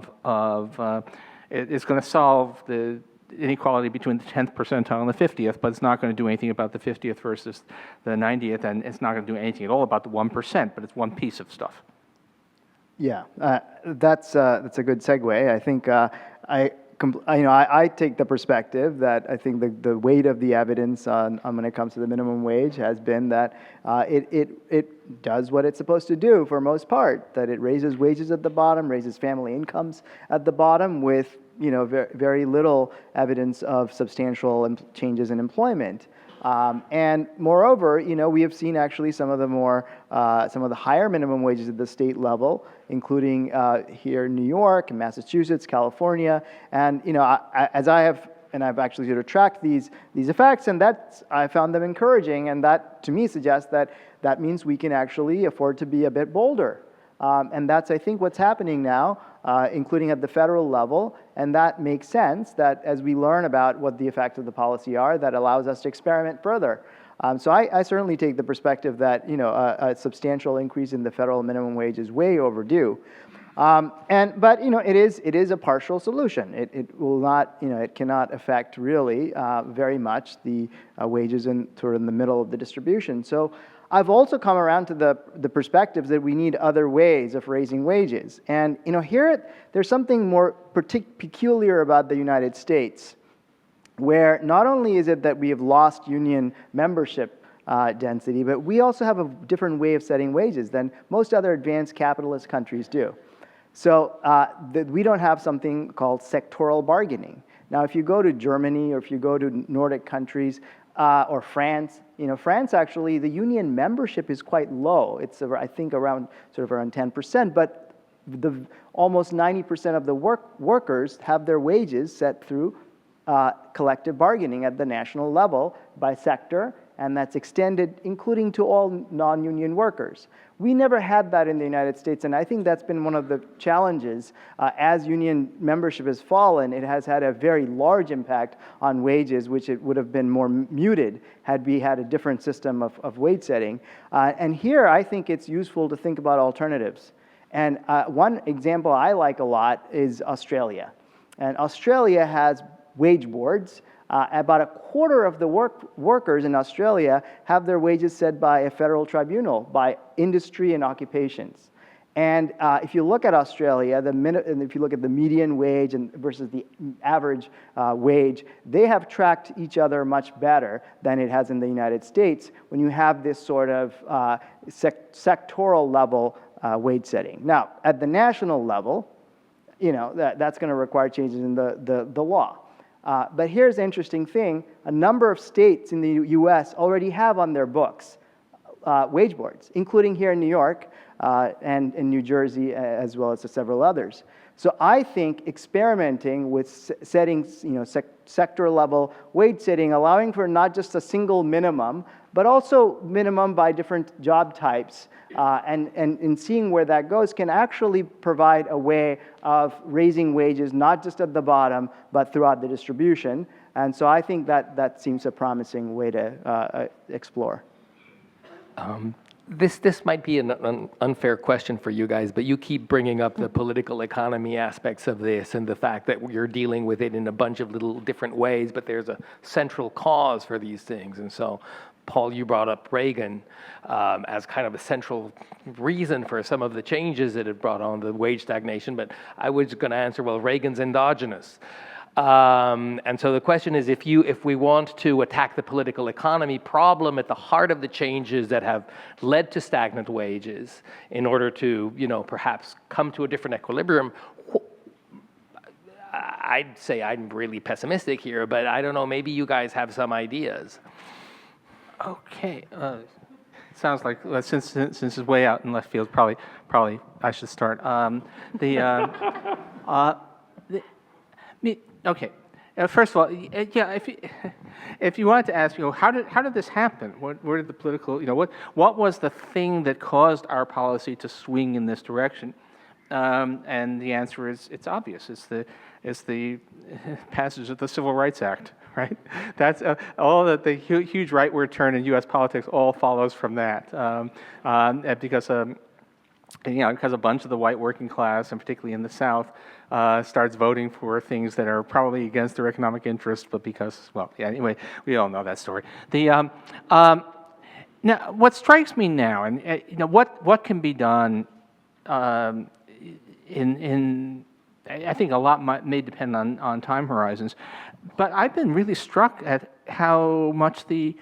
it's going to solve the inequality between the 10th percentile and the 50th, but it's not going to do anything about the 50th versus the 90th, and it's not going to do anything at all about the 1%, but it's one piece of stuff. Yeah, that's a good segue. I think I take the perspective that I think the weight of the evidence on when it comes to the minimum wage has been that it does what it's supposed to do for most part, that it raises wages at the bottom, raises family incomes at the bottom with very little evidence of substantial changes in employment. And moreover, we have seen actually some of the higher minimum wages at the state level, including here in New York, and Massachusetts, California, and I've actually sort of tracked these effects, and I found them encouraging, and that to me suggests that means we can actually afford to be a bit bolder. And that's, I think, what's happening now, including at the federal level, and that makes sense that as we learn about what the effects of the policy are, that allows us to experiment further. So I certainly take the perspective that a substantial increase in the federal minimum wage is way overdue. But it is a partial solution. It will not, it cannot affect really very much the wages in sort of in the middle of the distribution. So I've also come around to the perspectives that we need other ways of raising wages. And here there's something more peculiar about the United States, where not only is it that we have lost union membership density, but we also have a different way of setting wages than most other advanced capitalist countries do. So we don't have something called sectoral bargaining. Now, if you go to Germany or if you go to Nordic countries or France, France actually, the union membership is quite low. It's, I think, around 10%, but almost 90% of the workers have their wages set through collective bargaining at the national level by sector, and that's extended including to all non-union workers. We never had that in the United States, and I think that's been one of the challenges. As union membership has fallen, it has had a very large impact on wages, which it would have been more muted had we had a different system of wage setting. And here, I think it's useful to think about alternatives. And one example I like a lot is Australia. And Australia has wage boards. About a quarter of the workers in Australia have their wages set by a federal tribunal, by industry and occupations. And if you look at Australia, and if you look at the median wage versus the average wage, they have tracked each other much better than it has in the United States when you have this sort of sectoral level wage setting. Now, at the national level, that's going to require changes in the law. But here's the interesting thing. A number of states in the U.S. already have on their books wage boards, including here in New York and in New Jersey, as well as several others. So I think experimenting with setting, sector level wage setting, allowing for not just a single minimum, but also minimum by different job types, and seeing where that goes can actually provide a way of raising wages, not just at the bottom, but throughout the distribution. And so I think that seems a promising way to explore. This might be an unfair question for you guys, but you keep bringing up the political economy aspects of this and the fact that you're dealing with it in a bunch of little different ways, but there's a central cause for these things. And so, Paul, you brought up Reagan as kind of a central reason for some of the changes that it brought on the wage stagnation, but I was going to answer, well, Reagan's endogenous. And so the question is, if we want to attack the political economy problem at the heart of the changes that have led to stagnant wages in order to, perhaps come to a different equilibrium, I'd say I'm really pessimistic here, but I don't know, maybe you guys have some ideas. Okay. Sounds like since it's way out in left field, probably I should start. Okay. First of all, yeah. If you wanted to ask, how did this happen? Where did the political, what was the thing that caused our policy to swing in this direction? And the answer is, it's obvious. It's the passage of the Civil Rights Act, right? That's all that the huge rightward turn in U.S. politics all follows from that, because a bunch of the white working class, and particularly in the South, starts voting for things that are probably against their economic interests, but because, well, yeah, anyway, we all know that story. Now, what strikes me now, and what can be done I think a lot may depend on time horizons, but I've been really struck at how much the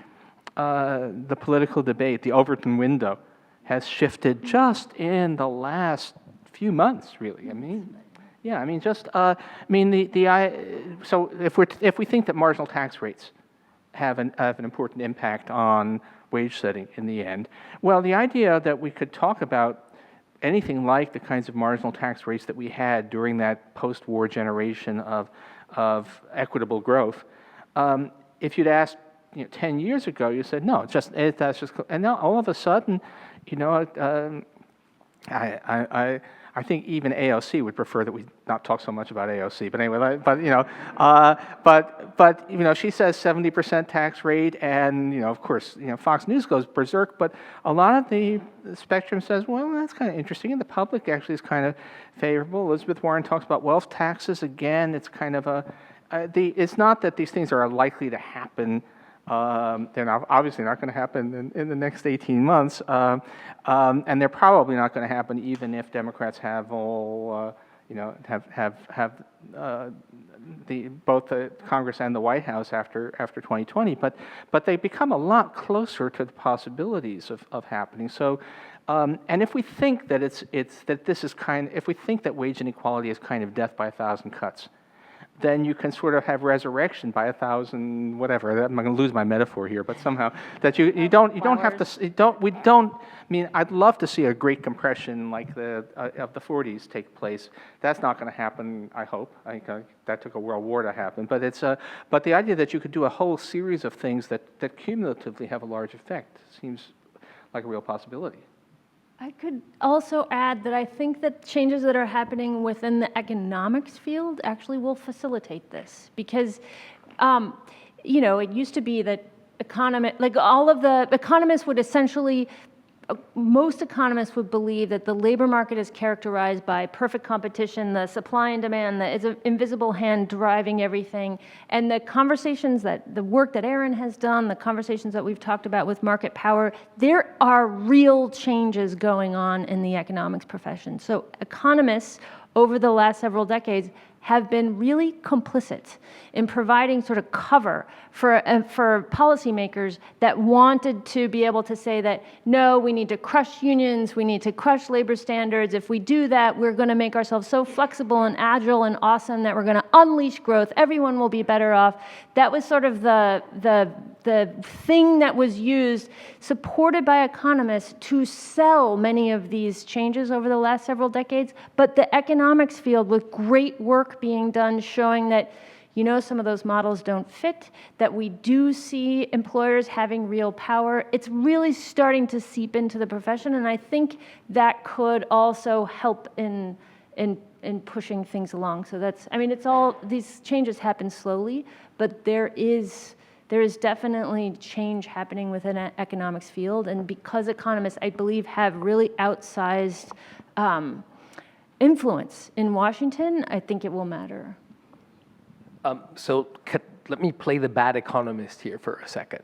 political debate, the Overton window, has shifted just in the last few months, really. So if we think that marginal tax rates have an important impact on wage setting in the end, well, the idea that we could talk about anything like the kinds of marginal tax rates that we had during that post-war generation of equitable growth, if you'd asked 10 years ago, you said no, that's just, and now all of a sudden, I I think even AOC would prefer that we not talk so much about AOC. But anyway, but she says 70% tax rate, and of course, Fox News goes berserk. But a lot of the spectrum says, well, that's kind of interesting, and the public actually is kind of favorable. Elizabeth Warren talks about wealth taxes again. It's kind of it's not that these things are likely to happen. They're obviously not going to happen in the next 18 months, and they're probably not going to happen even if Democrats have both the Congress and the White House after 2020. But they become a lot closer to the possibilities of happening. So, and if we think that if we think that wage inequality is kind of death by 1,000 cuts, then you can sort of have resurrection by 1,000 whatever. I'm going to lose my metaphor here, but somehow that you don't have to. I mean, I'd love to see a great compression like of the 40s take place. That's not going to happen, I hope. I think that took a world war to happen. But but the idea that you could do a whole series of things that cumulatively have a large effect seems like a real possibility. I could also add that I think that changes that are happening within the economics field actually will facilitate this, because, it used to be that all of the economists would essentially, most economists would believe that the labor market is characterized by perfect competition, the supply and demand, that is an invisible hand driving everything. And the work that Aaron has done, the conversations that we've talked about with market power, there are real changes going on in the economics profession. So economists over the last several decades have been really complicit in providing sort of cover for policymakers that wanted to be able to say that, no, we need to crush unions, we need to crush labor standards. If we do that, we're going to make ourselves so flexible and agile and awesome that we're going to unleash growth. Everyone will be better off. That was sort of the thing that was used, supported by economists, to sell many of these changes over the last several decades. But the economics field, with great work being done showing that some of those models don't fit, that we do see employers having real power, it's really starting to seep into the profession, and I think that could also help in pushing things along. So these changes happen slowly, but there is definitely change happening within an economics field, and because economists, I believe, have really outsized influence in Washington, I think it will matter. So let me play the bad economist here for a second.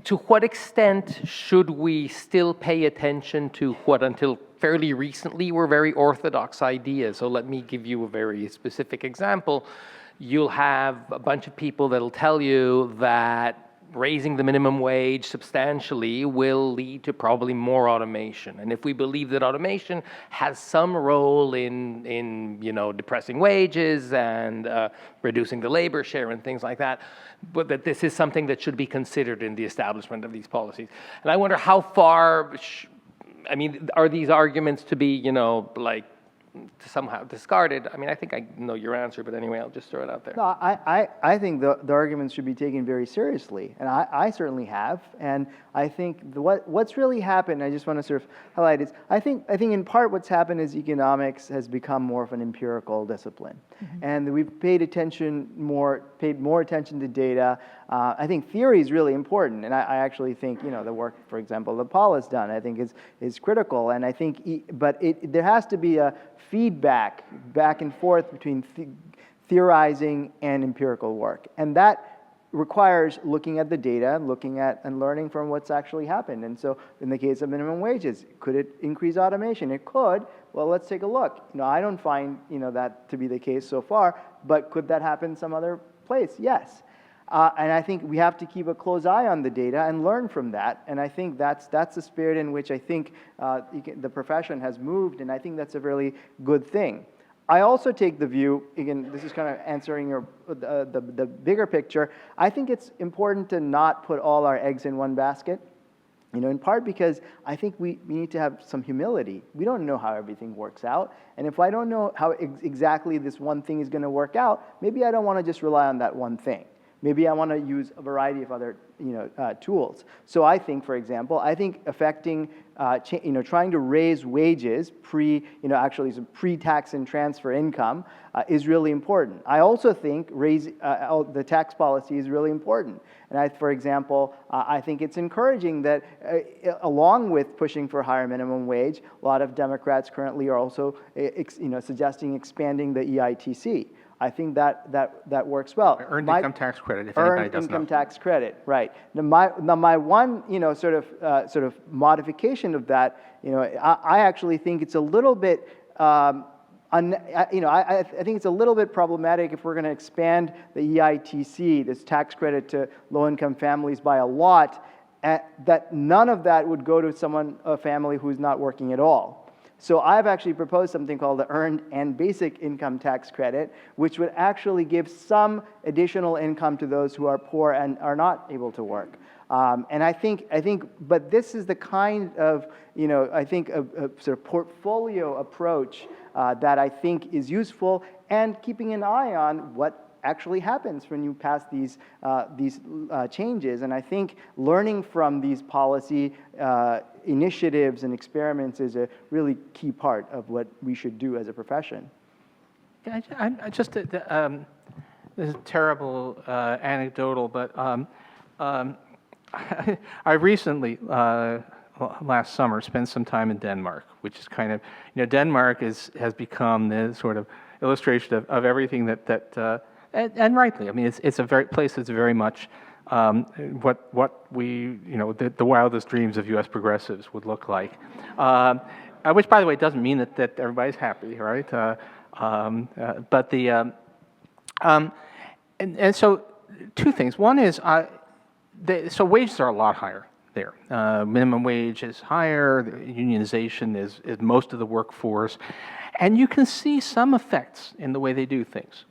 To what extent should we still pay attention to what until fairly recently were very orthodox ideas? So let me give you a very specific example. You'll have a bunch of people that'll tell you that raising the minimum wage substantially will lead to probably more automation. And if we believe that automation has some role in depressing wages and reducing the labor share and things like that, but that this is something that should be considered in the establishment of these policies. And I wonder how far, are these arguments to be, somehow discarded? I think I know your answer, but anyway, I'll just throw it out there. No, I think the arguments should be taken very seriously, and I certainly have. And I think what's really happened, I just want to sort of highlight, is I think in part what's happened is economics has become more of an empirical discipline, and we've paid more attention to data. I think theory is really important, and I actually think the work, for example, that Paul has done, I think is critical, and I think there has to be a feedback back and forth between theorizing and empirical work, and that requires looking at the data, looking at and learning from what's actually happened. And so in the case of minimum wages, could it increase automation? It could. Well, let's take a look. I don't find that to be the case so far, but could that happen some other place? Yes. And I think we have to keep a close eye on the data and learn from that. And I think that's the spirit in which I think the profession has moved, and I think that's a really good thing. I also take the view, again, this is kind of answering the bigger picture, I think it's important to not put all our eggs in one basket, in part because I think we need to have some humility. We don't know how everything works out, and if I don't know how exactly this one thing is going to work out, maybe I don't want to just rely on that one thing. Maybe I want to use a variety of other tools. So I think, for example, affecting, trying to raise wages actually some pre-tax and transfer income is really important. I also think the tax policy is really important. And for example, I think it's encouraging that along with pushing for higher minimum wage, a lot of Democrats currently are also suggesting expanding the EITC. I think that works well. Earned income tax credit, if anybody doesn't know. Earned income tax credit, right. Now my one, sort of modification of that, I actually think it's a little bit, I think it's a little bit problematic if we're going to expand the EITC, this tax credit to low-income families by a lot, that none of that would go to a family who's not working at all. So I've actually proposed something called the Earned and Basic Income Tax Credit, which would actually give some additional income to those who are poor and are not able to work. And I think, but this is the kind of, I think a sort of portfolio approach that I think is useful, and keeping an eye on what actually happens when you pass these changes. And I think learning from these policy initiatives and experiments is a really key part of what we should do as a profession. Yeah, this is terrible anecdotal, but I recently, last summer, spent some time in Denmark, which is kind of, Denmark has become the sort of illustration of everything that and rightly, I mean, it's a place that's very much what we, the wildest dreams of U.S. progressives would look like. Which, by the way, doesn't mean that everybody's happy, right? But and so two things. One is, so wages are a lot higher there. Minimum wage is higher. Unionization is most of the workforce, and you can see some effects in the way they do things.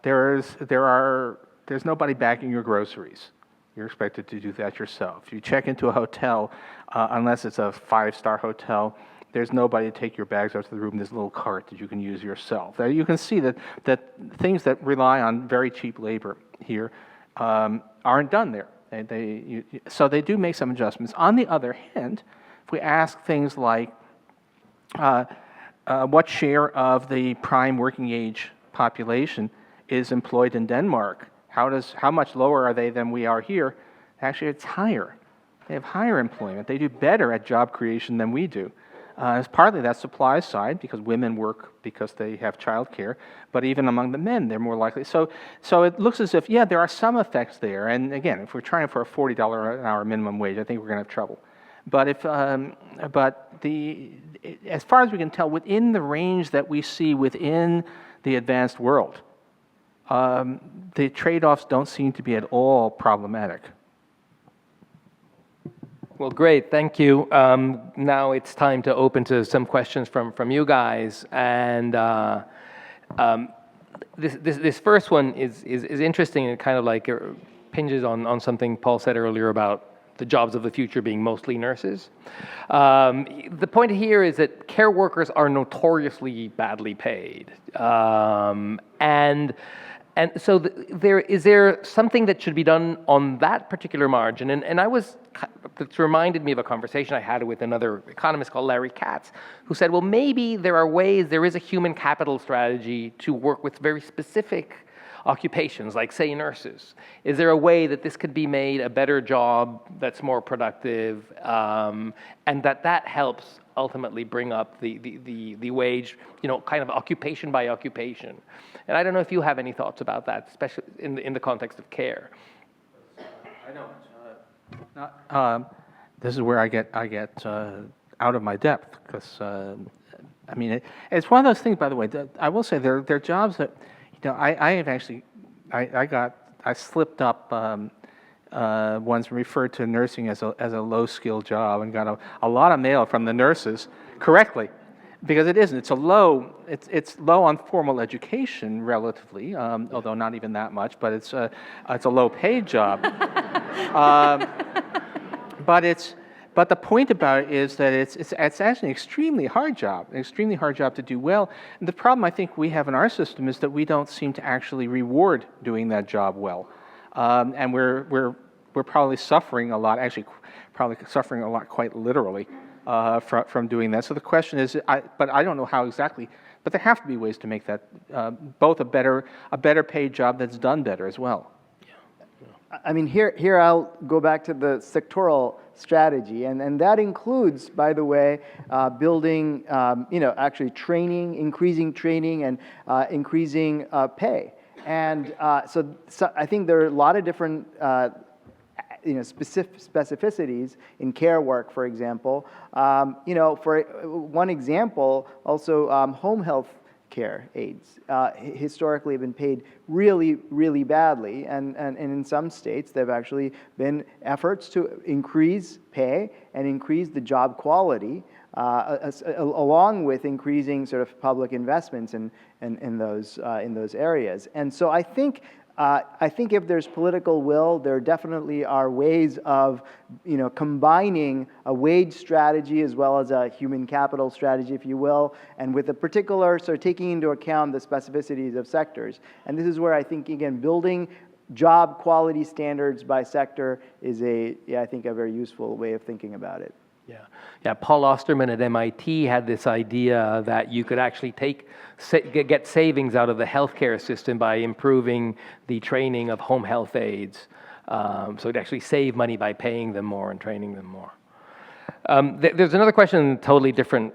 There's nobody bagging your groceries. You're expected to do that yourself. You check into a hotel, unless it's a 5-star hotel, there's nobody to take your bags out to the room. There's a little cart that you can use yourself. You can see that things that rely on very cheap labor here aren't done there. So they do make some adjustments. On the other hand, if we ask things like what share of the prime working age population is employed in Denmark, how much lower are they than we are here? Actually, it's higher. They have higher employment. They do better at job creation than we do. It's partly that supply side, because women work because they have childcare, but even among the men, they're more likely. So it looks as if, yeah, there are some effects there. And again, if we're trying for a $40 an hour minimum wage, I think we're going to have trouble. But as far as we can tell, within the range that we see within the advanced world, the trade-offs don't seem to be at all problematic. Well, great, thank you. Now it's time to open to some questions from you guys. And this first one is interesting, and kind of like pinges on something Paul said earlier about the jobs of the future being mostly nurses. The point here is that care workers are notoriously badly paid. And so is there something that should be done on that particular margin? And it's reminded me of a conversation I had with another economist called Larry Katz, who said, well, maybe there is a human capital strategy to work with very specific occupations, like, say, nurses. Is there a way that this could be made a better job that's more productive, and that helps ultimately bring up the wage, kind of occupation by occupation? And I don't know if you have any thoughts about that, especially in the context of care. I don't. This is where I get out of my depth, because I mean, it's one of those things. By the way, I will say there are jobs that I have actually I slipped up once referred to nursing as a low skill job, and got a lot of mail from the nurses correctly. Because it isn't. It's low on formal education relatively, although not even that much. But it's a low paid job. But But the point about it is that it's actually an extremely hard job to do well. And the problem I think we have in our system is that we don't seem to actually reward doing that job well. And we're probably suffering a lot, actually probably suffering a lot quite literally from doing that. So the question is, but I don't know how exactly, but there have to be ways to make that both a better paid job that's done better as well. I mean, here I'll go back to the sectoral strategy, and that includes, by the way, building, actually training, increasing training, and increasing pay. And so I think there are a lot of different, specificities in care work, for example. For one example, also home health care aides historically have been paid really, really badly, and in some states there have actually been efforts to increase pay and increase the job quality, along with increasing sort of public investments in those areas. And so I think if there's political will, there definitely are ways of, combining a wage strategy as well as a human capital strategy, if you will, and with a particular sort of taking into account the specificities of sectors. And this is where I think, again, building job quality standards by sector is I think a very useful way of thinking about it. Yeah. Paul Osterman at MIT had this idea that you could actually get savings out of the healthcare system by improving the training of home health aides. So it'd actually save money by paying them more and training them more. There's another question, totally different.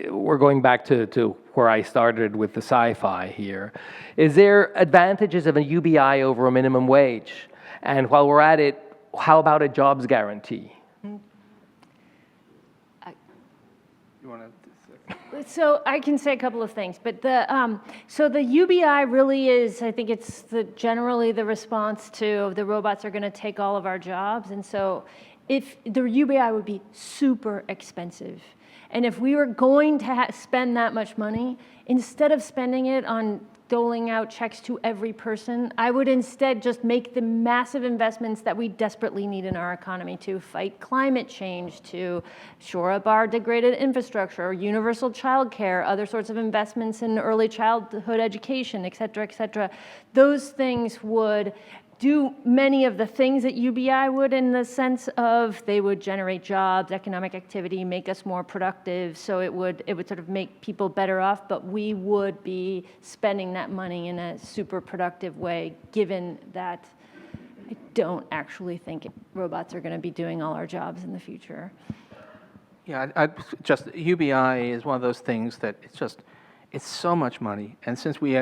We're going back to where I started with the sci-fi here. Is there advantages of a UBI over a minimum wage? And while we're at it, how about a jobs guarantee? So I can say a couple of things, but so the UBI really is, I think it's generally the response to the robots are going to take all of our jobs, and so if the UBI would be super expensive, and if we were going to spend that much money, instead of spending it on doling out checks to every person, I would instead just make the massive investments that we desperately need in our economy to fight climate change, to shore up our degraded infrastructure, universal child care, other sorts of investments in early childhood education, et cetera, et cetera. Those things would do many of the things that UBI would, in the sense of they would generate jobs, economic activity, make us more productive. So it would sort of make people better off, but we would be spending that money in a super productive way, given that I don't actually think robots are going to be doing all our jobs in the future. Yeah, UBI is one of those things that it's so much money, and since we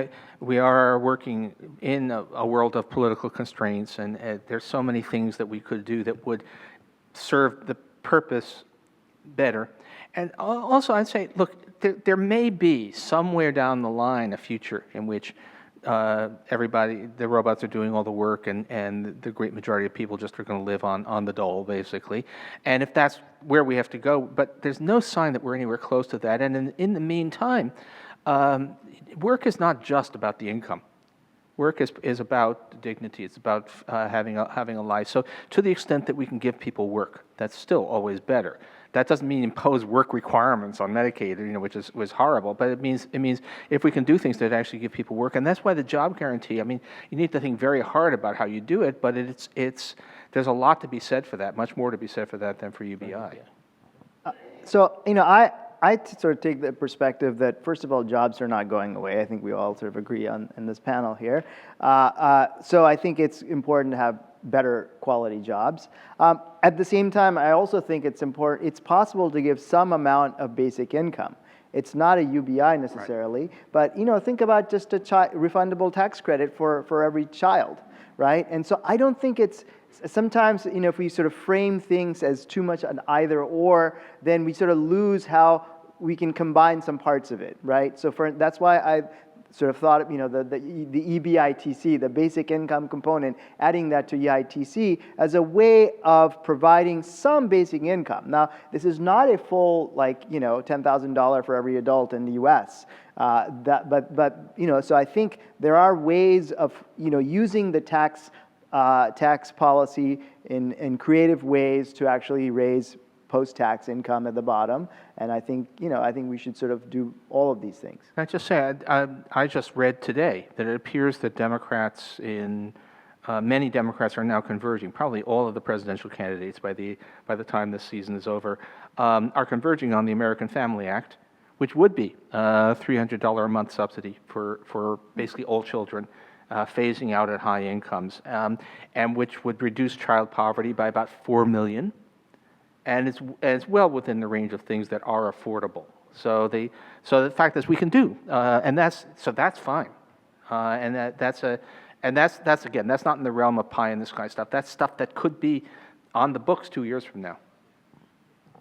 are working in a world of political constraints, and there's so many things that we could do that would serve the purpose better. And also, I'd say, look, there may be somewhere down the line a future in which the robots are doing all the work, and the great majority of people just are going to live on the dole, basically. And if that's where we have to go, but there's no sign that we're anywhere close to that. And in the meantime, work is not just about the income. Work is about dignity. It's about having a life. So to the extent that we can give people work, that's still always better. That doesn't mean impose work requirements on Medicaid, which was horrible. But it means if we can do things that actually give people work, and that's why the job guarantee. I mean, you need to think very hard about how you do it. But there's a lot to be said for that. Much more to be said for that than for UBI. I sort of take the perspective that, first of all, jobs are not going away. I think we all sort of agree in this panel here. So I think it's important to have better quality jobs. At the same time, I also think it's possible to give some amount of basic income. It's not a UBI necessarily, right. But think about just a refundable tax credit for every child, right? And so I don't think it's sometimes, if we sort of frame things as too much an either or, then we sort of lose how we can combine some parts of it, right? So that's why I sort of thought, the EBITC, the basic income component, adding that to EITC as a way of providing some basic income. Now, this is not a full, $10,000 for every adult in the U.S. So I think there are ways of, using the tax tax policy in creative ways to actually raise post-tax income at the bottom. And I think, I think we should sort of do all of these things. Can I just say, I just read today that it appears that Democrats many Democrats are now converging. Probably all of the presidential candidates by the time this season is over are converging on the American Family Act, which would be a $300 a month subsidy for basically all children, phasing out at high incomes, and which would reduce child poverty by about 4 million, and it's well within the range of things that are affordable. So the fact is we can do, and that's fine, and that's again, that's not in the realm of pie in the sky stuff. That's stuff that could be on the books 2 years from now.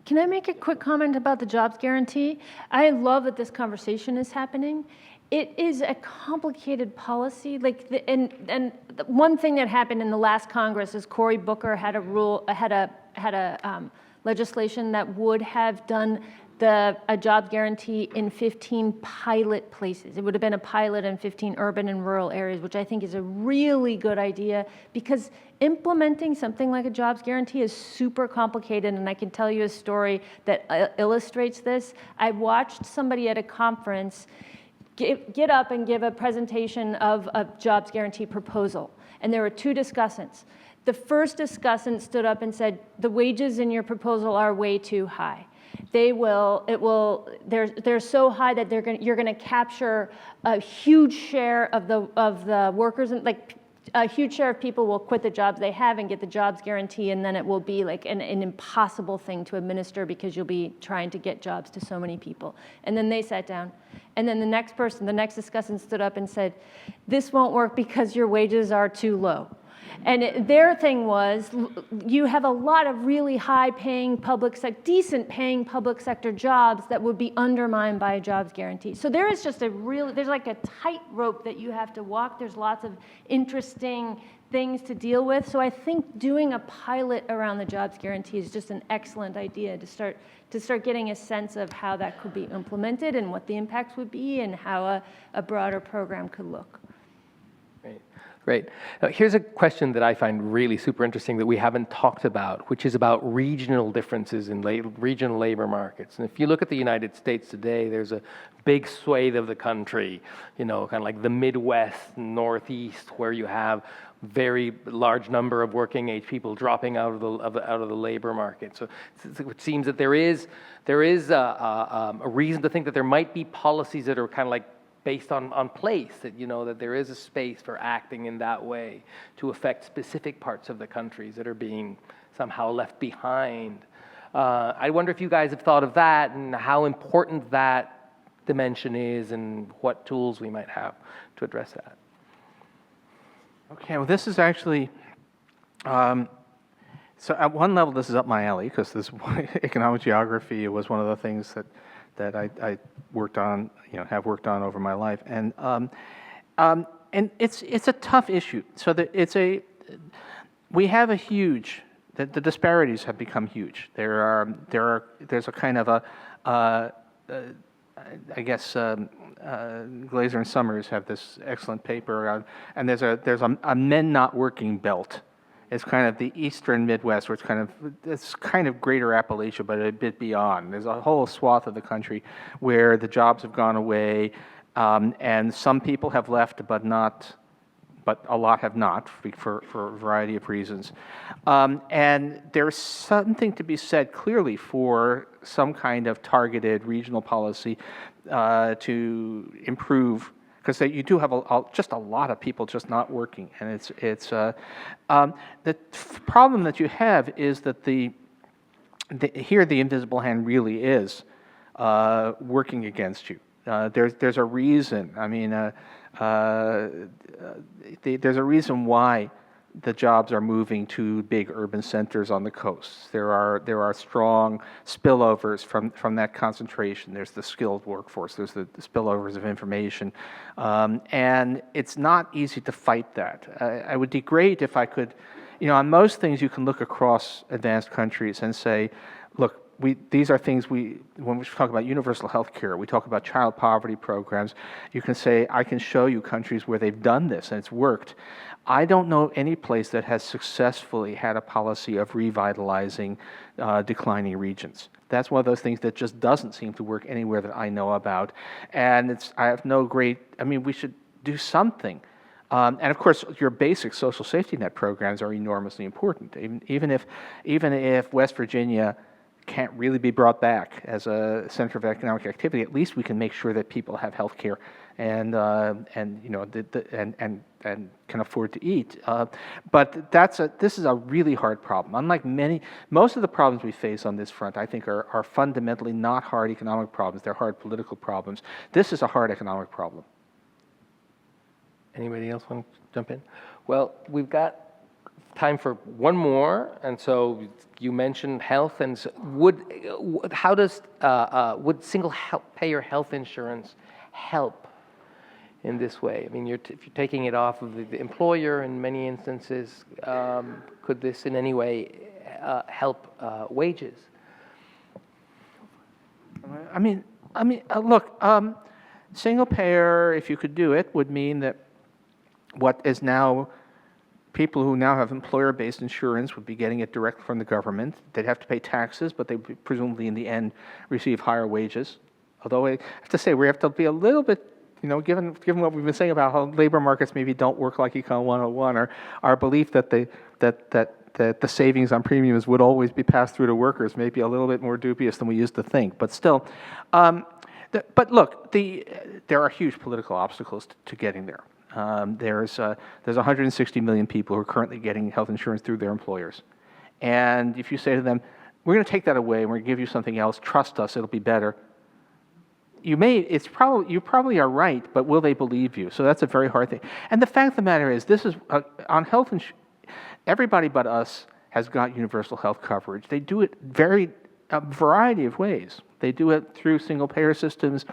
Can I make a quick comment about the jobs guarantee? I love that this conversation is happening. It is a complicated policy. And one thing that happened in the last Congress is Cory Booker had a legislation that would have done a jobs guarantee in 15 pilot places. It would have been a pilot in 15 urban and rural areas, which I think is a really good idea, because implementing something like a jobs guarantee is super complicated, and I can tell you a story that illustrates this. I watched somebody at a conference get up and give a presentation of a jobs guarantee proposal, and there were two discussants. The first discussant stood up and said, "The wages in your proposal are way too high. They're so high that you're going to capture a huge share of the workers, and like a huge share of people will quit the jobs they have and get the jobs guarantee, and then it will be like an impossible thing to administer because you'll be trying to get jobs to so many people." And then they sat down, and then the next discussant stood up and said, "This won't work because your wages are too low." And their thing was, you have a lot of really high-paying decent paying public sector jobs that would be undermined by a jobs guarantee. So there is just there's like a tightrope that you have to walk. There's lots of interesting things to deal with. So I think doing a pilot around the jobs guarantee is just an excellent idea to start getting a sense of how that could be implemented and what the impacts would be and how a broader program could look. Great. Now, here's a question that I find really super interesting that we haven't talked about, which is about regional differences in regional labor markets. And if you look at the United States today, there's a big swathe of the country, kind of like the Midwest, Northeast, where you have very large number of working age people dropping out of the labor market. So it seems that there is a reason to think that there might be policies that are kind of like based on place, that that there is a space for acting in that way to affect specific parts of the countries that are being somehow left behind. I wonder if you guys have thought of that and how important that dimension is and what tools we might have to address that. Okay, well, this is actually, so at one level, this is up my alley, because this economic geography was one of the things that I worked on, have worked on over my life, and it's a tough issue. So that we have a huge, the disparities have become huge. There's a kind of I guess Glaser and Summers have this excellent paper, and there's a men not working belt. It's kind of the eastern Midwest, where it's kind of greater Appalachia, but a bit beyond. There's a whole swath of the country where the jobs have gone away, and some people have left, but a lot have not, for a variety of reasons. And there's something to be said clearly for some kind of targeted regional policy to improve, because you do have just a lot of people just not working, and the problem that you have is that here the invisible hand really is working against you. There's a reason. I mean, there's a reason why the jobs are moving to big urban centers on the coasts. There are strong spillovers from that concentration. There's the skilled workforce. There's the spillovers of information, and it's not easy to fight that. I would be great if I could, on most things you can look across advanced countries and say, look, these are things when we talk about universal health care, we talk about child poverty programs. You can say, I can show you countries where they've done this and it's worked. I don't know any place that has successfully had a policy of revitalizing declining regions. That's one of those things that just doesn't seem to work anywhere that I know about. And we should do something. And of course, your basic social safety net programs are enormously important. Even if West Virginia can't really be brought back as a center of economic activity, at least we can make sure that people have health care and can afford to eat. But this is a really hard problem. Unlike most of the problems we face on this front, I think are fundamentally not hard economic problems. They're hard political problems. This is a hard economic problem. Anybody else want to jump in? Well, we've got time for one more, and so you mentioned health, and so would single payer health insurance help in this way? I mean, if you're taking it off of the employer in many instances, could this in any way help wages? Look, single payer, if you could do it, would mean that what is now people who now have employer-based insurance would be getting it direct from the government. They'd have to pay taxes, but they would presumably in the end receive higher wages. Although I have to say we have to be a little bit, given what we've been saying about how labor markets maybe don't work like Econ 101, or our belief that the savings on premiums would always be passed through to workers may be a little bit more dubious than we used to think. But still, but look, there are huge political obstacles to getting there. There's 160 million people who are currently getting health insurance through their employers. And if you say to them, we're going to take that away and we're going to give you something else, trust us, it'll be better. You probably are right, but will they believe you? So that's a very hard thing. And the fact of the matter is, this is, on health insurance, everybody but us has got universal health coverage. They do it a variety of ways. They do it through single payer systems.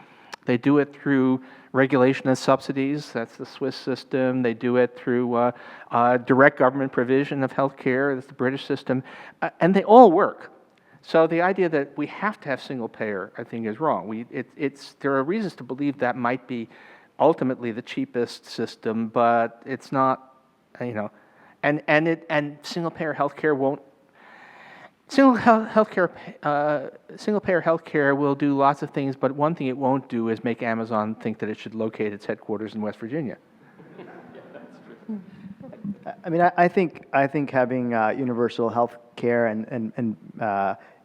They do it through regulation and subsidies. That's the Swiss system. They do it through direct government provision of health care. That's the British system. And they all work. So the idea that we have to have single payer, I think, is wrong. There are reasons to believe that might be ultimately the cheapest system, but it's not, and single payer healthcare won't. Single payer healthcare will do lots of things, but one thing it won't do is make Amazon think that it should locate its headquarters in West Virginia. Yeah, that's true. I mean, I think having universal health care and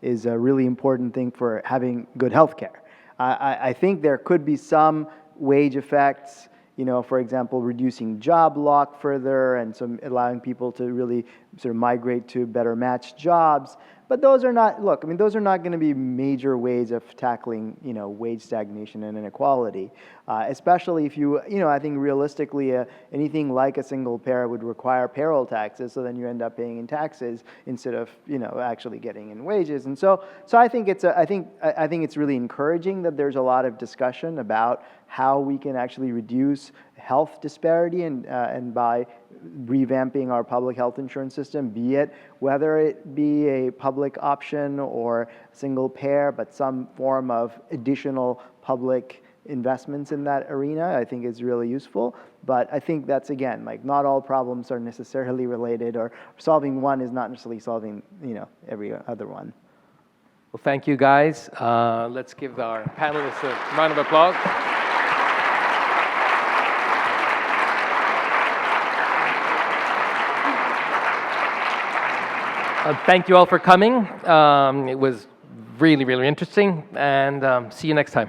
is a really important thing for having good health care. I think there could be some wage effects, for example, reducing job lock further and allowing people to really sort of migrate to better matched jobs. But those are not going to be major ways of tackling, wage stagnation and inequality, especially if I think realistically, anything like a single payer would require payroll taxes, so then you end up paying in taxes instead of, actually getting in wages. And so I think it's really encouraging that there's a lot of discussion about how we can actually reduce health disparity and by revamping our public health insurance system, whether it be a public option or single payer, but some form of additional public investments in that arena, I think is really useful. But I think that's, again, not all problems are necessarily related, or solving one is not necessarily solving, every other one. Well, thank you, guys. Let's give our panelists a round of applause. Thank you all for coming. It was really, really interesting, and see you next time.